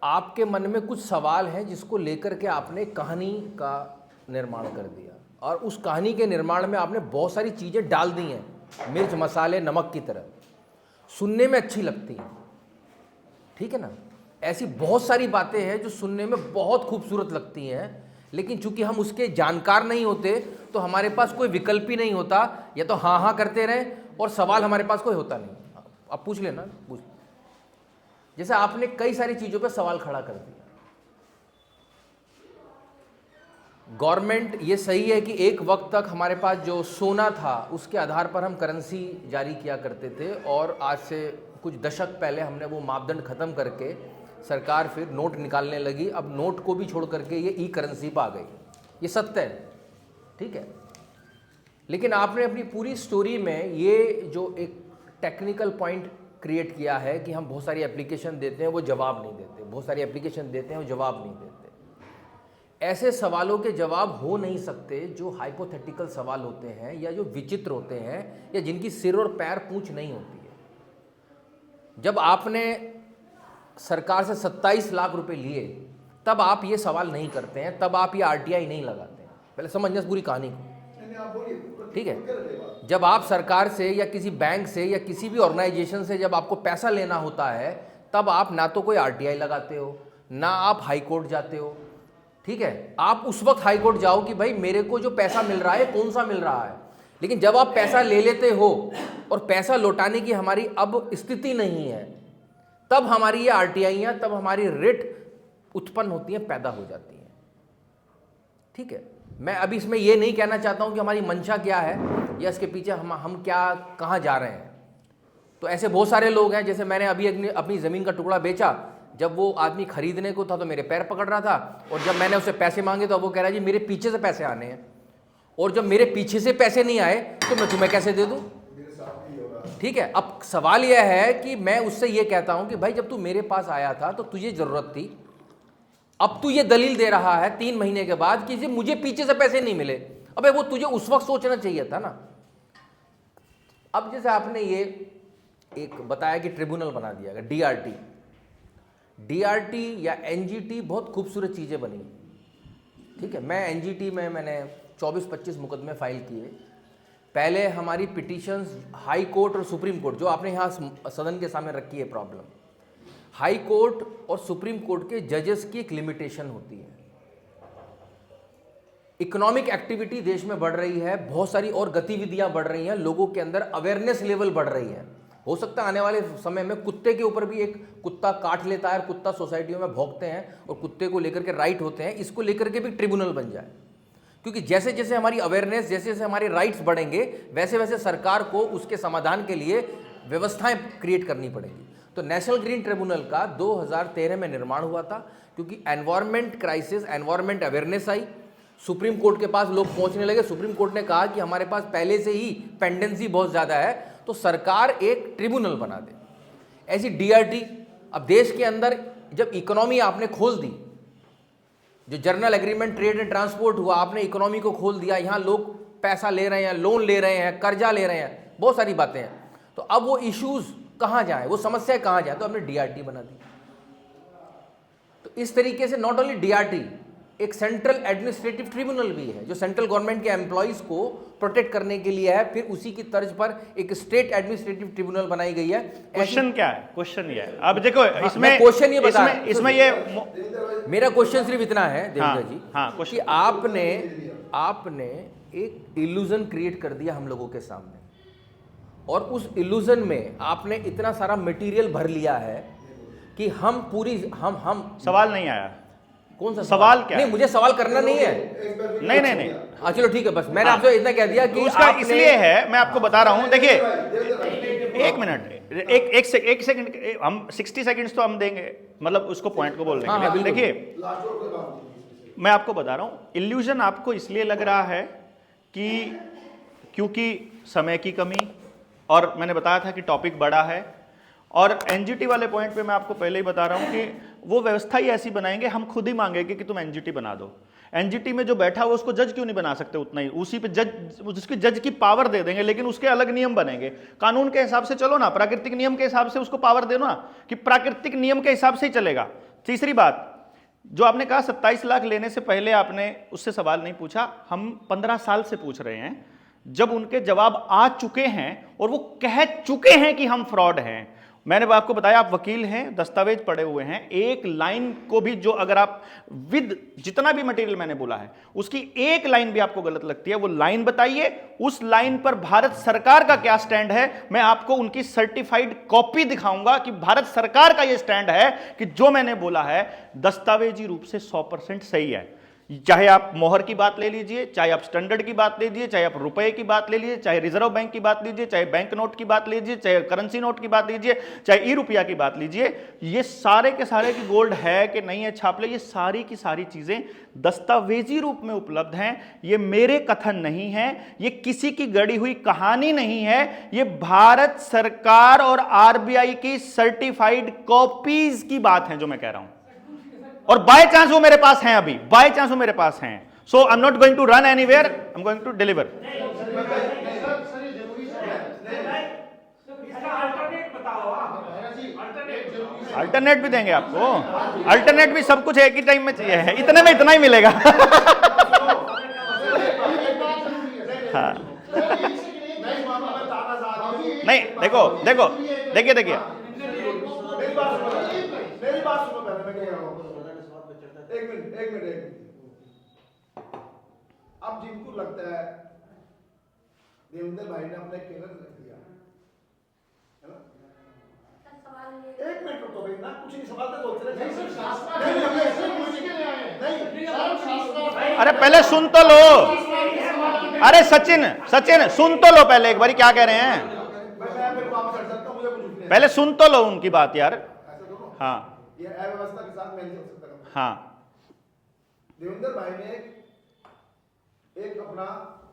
आपके मन में कुछ सवाल हैं जिसको लेकर के आपने कहानी का निर्माण कर दिया, और उस कहानी के निर्माण में आपने बहुत सारी चीज़ें डाल दी हैं, मिर्च मसाले नमक की तरह, सुनने में अच्छी लगती हैं, ठीक है ना। ऐसी बहुत सारी बातें हैं जो सुनने में बहुत खूबसूरत लगती हैं, लेकिन चूंकि हम उसके जानकार नहीं होते तो हमारे पास कोई विकल्प ही नहीं होता, या तो हाँ हाँ करते रहे और सवाल हमारे पास कोई होता नहीं। अब पूछ लेना, पूछ। जैसे आपने कई सारी चीज़ों पे सवाल खड़ा कर दिया। गवर्नमेंट, ये सही है कि एक वक्त तक हमारे पास जो सोना था उसके आधार पर हम करेंसी जारी किया करते थे, और आज से कुछ दशक पहले हमने वो मापदंड खत्म करके सरकार फिर नोट निकालने लगी। अब नोट को भी छोड़ करके ये ई करेंसी पर आ गई, ये सत्य है, ठीक है। लेकिन आपने अपनी पूरी स्टोरी में ये जो एक टेक्निकल पॉइंट क्रिएट किया है कि हम बहुत सारी एप्लीकेशन देते हैं वो जवाब नहीं देते, बहुत सारी एप्लीकेशन देते हैं वो जवाब नहीं देते। ऐसे सवालों के जवाब हो नहीं सकते जो हाइपोथेटिकल सवाल होते हैं, या जो विचित्र होते हैं, या जिनकी सिर और पैर पूंछ नहीं होती है। जब आपने सरकार से 27 लाख रुपए लिए, तब आप ये सवाल नहीं करते हैं, तब आप ये आरटीआई नहीं लगाते हैं। पहले समझना इस पूरी कहानी को, नहीं, आप बोलिए। ठीक है। खुल के रखिए बात। जब आप सरकार से या किसी बैंक से या किसी भी ऑर्गेनाइजेशन से जब आपको पैसा लेना होता है, तब आप ना तो कोई आरटीआई लगाते हो, ना आप हाई कोर्ट जाते हो, ठीक है। आप उस वक्त हाई कोर्ट जाओ कि भाई मेरे को जो पैसा मिल रहा है कौन सा मिल रहा है। लेकिन जब आप पैसा ले लेते हो और पैसा लौटाने की हमारी अब स्थिति नहीं है, तब हमारी ये आरटीआईयाँ, तब हमारी रिट उत्पन्न होती हैं, पैदा हो जाती हैं, ठीक है। मैं अभी इसमें ये नहीं कहना चाहता हूं कि हमारी मंशा क्या है या इसके पीछे हम क्या कहाँ जा रहे हैं। तो ऐसे बहुत सारे लोग हैं, जैसे मैंने अभी अपनी ज़मीन का टुकड़ा बेचा, जब वो आदमी खरीदने को था तो मेरे पैर पकड़ रहा था, और जब मैंने उससे पैसे मांगे तो वो कह रहा है जी मेरे पीछे से पैसे आने हैं, और जब मेरे पीछे से पैसे नहीं आए तो मैं तुम्हें कैसे दे दूँ, ठीक है। अब सवाल यह है कि मैं उससे ये कहता हूँ कि भाई जब तू मेरे पास आया था तो तुझे ज़रूरत थी, अब तू ये दलील दे रहा है 3 महीने के बाद कि मुझे पीछे से पैसे नहीं मिले। अबे वो तुझे उस वक्त सोचना चाहिए था ना। अब जैसे आपने ये एक बताया कि ट्रिब्यूनल बना दिया गया, डीआरटी या एनजीटी, बहुत खूबसूरत चीज़ें बनी, ठीक है। मैं एनजीटी में मैंने 24-25 मुकदमे फाइल किए। पहले हमारी पिटीशंस हाई कोर्ट और सुप्रीम कोर्ट, जो आपने यहाँ सदन के सामने रखी है प्रॉब्लम, हाई कोर्ट और सुप्रीम कोर्ट के जजेस की एक लिमिटेशन होती है। इकोनॉमिक एक्टिविटी देश में बढ़ रही है, बहुत सारी और गतिविधियां बढ़ रही हैं, लोगों के अंदर अवेयरनेस लेवल बढ़ रही है। हो सकता है आने वाले समय में कुत्ते के ऊपर भी एक कुत्ता काट लेता है और कुत्ता सोसाइटियों में भौंकते हैं और कुत्ते को लेकर के राइट होते हैं, इसको लेकर के भी ट्रिब्यूनल बन जाए। क्योंकि जैसे जैसे हमारी अवेयरनेस, जैसे जैसे हमारे राइट्स बढ़ेंगे, वैसे वैसे सरकार को उसके समाधान के लिए व्यवस्थाएं क्रिएट करनी पड़ेंगी। तो नेशनल ग्रीन ट्रिब्यूनल का 2013 में निर्माण हुआ था, क्योंकि एनवायरमेंट क्राइसिस, एनवायरमेंट अवेयरनेस आई, सुप्रीम कोर्ट के पास लोग पहुंचने लगे। सुप्रीम कोर्ट ने कहा कि हमारे पास पहले से ही पेंडेंसी बहुत ज़्यादा है, तो सरकार एक ट्रिब्यूनल बना दे। ऐसी डीआरटी, अब देश के अंदर जब इकोनॉमी आपने खोल दी, जो journal agreement trade and transport हुआ, आपने इकोनॉमी को खोल दिया, यहाँ लोग पैसा ले रहे हैं, लोन ले रहे हैं, कर्जा ले रहे हैं, बहुत सारी बातें हैं। तो अब वो इश्यूज कहाँ जाए, वो समस्या कहाँ जाए, तो हमने डीआरटी बना दी। तो इस तरीके से नॉट ओनली डीआरटी, एक सेंट्रल एडमिनिस्ट्रेटिव ट्रिब्यूनल भी है जो सेंट्रल गवर्नमेंट के एम्प्लॉइज को प्रोटेक्ट करने के लिए है। फिर उसी की तर्ज पर एक स्टेट एडमिनिस्ट्रेटिव ट्रिब्यूनल बनाई गई है। क्वेश्चन क्या है? क्वेश्चन ये है, अब देखो इसमें क्वेश्चन ये बता, इसमें ये मेरा क्वेश्चन सिर्फ इतना है देवेंद्र जी, हाँ, कि आपने एक इल्यूजन क्रिएट कर दिया हम लोगों के सामने, और उस इल्यूजन में आपने इतना सारा मटेरियल भर लिया है कि हम पूरी हम सवाल नहीं आया। कौन सा सवाल क्या नहीं, मुझे सवाल करना नहीं है। नहीं हाँ चलो ठीक है, बस मैंने आपसे इतना कह दिया कि उसका इसलिए है, मैं आपको बता रहा हूं। देखिए एक मिनट, एक सेकंड, हम 60 सेकंड्स तो हम देंगे, मतलब उसको पॉइंट को बोलने के लिए। देखिए मैं आपको बता रहा हूं, इल्यूजन आपको इसलिए लग रहा है कि क्योंकि समय की कमी, और मैंने बताया था कि टॉपिक बड़ा है, और एनजीटी वाले पॉइंट पे मैं आपको पहले ही बता रहा हूं कि वो व्यवस्था ही ऐसी बनाएंगे, हम खुद ही मांगेंगे कि तुम एनजीटी बना दो। एनजीटी में जो बैठा हुआ उसको जज क्यों नहीं बना सकते उतना ही, उसी पे जज, उसकी जज की पावर दे देंगे, लेकिन उसके अलग नियम बनेंगे। कानून के हिसाब से चलो ना, प्राकृतिक नियम के हिसाब से उसको पावर दे ना, कि प्राकृतिक नियम के हिसाब से ही चलेगा। तीसरी बात, जो आपने कहा 27 लाख लेने से पहले आपने उससे सवाल नहीं पूछा, हम 15 साल से पूछ रहे हैं, जब उनके जवाब आ चुके हैं और वो कह चुके हैं कि हम फ्रॉड हैं। मैंने आपको बताया, आप वकील हैं, दस्तावेज पढ़े हुए हैं, एक लाइन को भी जो अगर आप विद जितना भी मटेरियल मैंने बोला है उसकी एक लाइन भी आपको गलत लगती है, वो लाइन बताइए। उस लाइन पर भारत सरकार का क्या स्टैंड है, मैं आपको उनकी सर्टिफाइड कॉपी दिखाऊंगा कि भारत सरकार का यह स्टैंड है कि जो मैंने बोला है दस्तावेजी रूप से 100% सही है। चाहे आप मोहर की बात ले लीजिए, चाहे आप स्टैंडर्ड की बात ले लीजिए, चाहे आप रुपए की बात ले लीजिए, चाहे रिजर्व बैंक की बात लीजिए, चाहे बैंक नोट की बात लीजिए, चाहे करेंसी नोट की बात लीजिए, चाहे ई रुपया की बात लीजिए, ये सारे के सारे की गोल्ड है कि नहीं है छाप ले, ये सारी की सारी चीजें दस्तावेजी रूप में उपलब्ध हैं। ये मेरे कथन नहीं है, ये किसी की गढ़ी हुई कहानी नहीं है, ये भारत सरकार और आरबीआई की सर्टिफाइड कॉपीज की बात है जो मैं कह रहा हूं, और बाय चांस वो मेरे पास हैं, अभी बाय चांस वो मेरे पास हैं। So I am not going to run anywhere, I am going to deliver. Alternate भी देंगे आपको, अल्टरनेट भी सब कुछ एक ही टाइम में चाहिए है, इतने में इतना ही मिलेगा। हाँ नहीं मामला में तानाशाह नहीं देखो देखो देखिए देखिए मेरी बात सुनो पहले मैं क्या कह रहा हूँ। एक मिनट अब जिनको लगता है देवेंद्र भाई ने अपने केलर रख दिया है ना, एक मिनट रुको भाई ना, कुछ नहीं सवाल तो बोलते रहे। नहीं अरे पहले सुन तो लो, अरे सचिन सुन तो लो पहले एक बारी क्या कह रहे हैं, मैं वापस हट सकता हूँ, मुझे कुछ नहीं पहले सुन तो लो उनकी बात यार। ऐसा दोनों हाँ ये अव्यवस्था के साथ मैं नहीं हो सकता। हाँ देवेंद्र भाई ने एक अपना,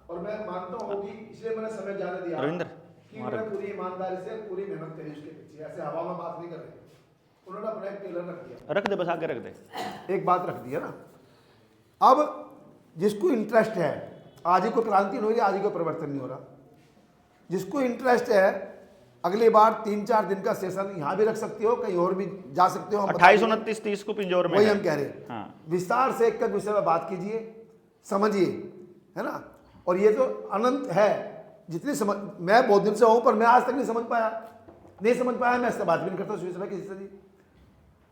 और मैं मानता हूँ कि इसलिए मैंने समय ज्यादा दिया रविंद्र, कि उन्होंने पूरी ईमानदारी से पूरी मेहनत करी उसके पीछे, ऐसे हवा में बात नहीं कर रहे, उन्होंने अपना एक टेलर रख दिया, रख दे बस आगे रख दे। एक बात रख दी है ना। अब जिसको इंटरेस्ट है, आज ही कोई क्रांति नहीं हो रही, आज ही कोई परिवर्तन नहीं हो रहा, जिसको इंटरेस्ट है अगली बार 3-4 दिन का सेशन यहाँ भी रख सकते हो, कहीं और भी जा सकते हो। 28, 29, 30 को पिंजौर में वही है। हम कह रहे हैं। हाँ विस्तार से एक विषय में बात कीजिए, समझिए, है ना। और ये तो अनंत है, जितनी समझ, मैं बहुत दिन से हूँ पर मैं आज तक नहीं समझ पाया, मैं इससे बात भी नहीं करता उस विषय में किसी से भी।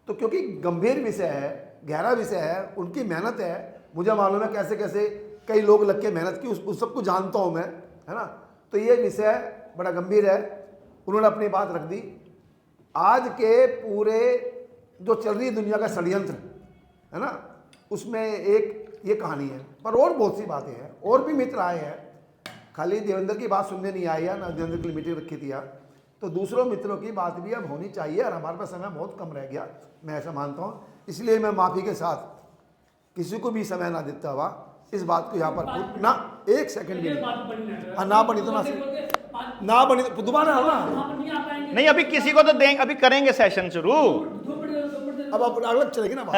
तो क्योंकि गंभीर विषय है, गहरा विषय है, उनकी मेहनत है, मुझे मालूम है कैसे कैसे कई लोग लग के मेहनत की, उस सबको जानता हूँ मैं, है ना। तो ये विषय बड़ा गंभीर है, उन्होंने अपनी बात रख दी। आज के पूरे जो चल रही दुनिया का षड्यंत्र है ना, उसमें एक ये कहानी है, पर और बहुत सी बातें हैं, और भी मित्र आए हैं, खाली देवेंद्र की बात सुनने नहीं आए या ना देवेंद्र की मीटिंग रखी थी यार, तो दूसरों मित्रों की बात भी अब होनी चाहिए, और हमारे पास समय बहुत कम रह गया, मैं ऐसा मानता हूँ। इसलिए मैं माफ़ी के साथ किसी को भी समय ना देता हुआ इस बात को यहाँ पर ना एक सेकंड भी नहीं, ना बनी तो ना बनी तो दोबारा होगा। नहीं अभी किसी को तो देंगे, अभी करेंगे सेशन शुरू। अब अलग चलेगी ना बात।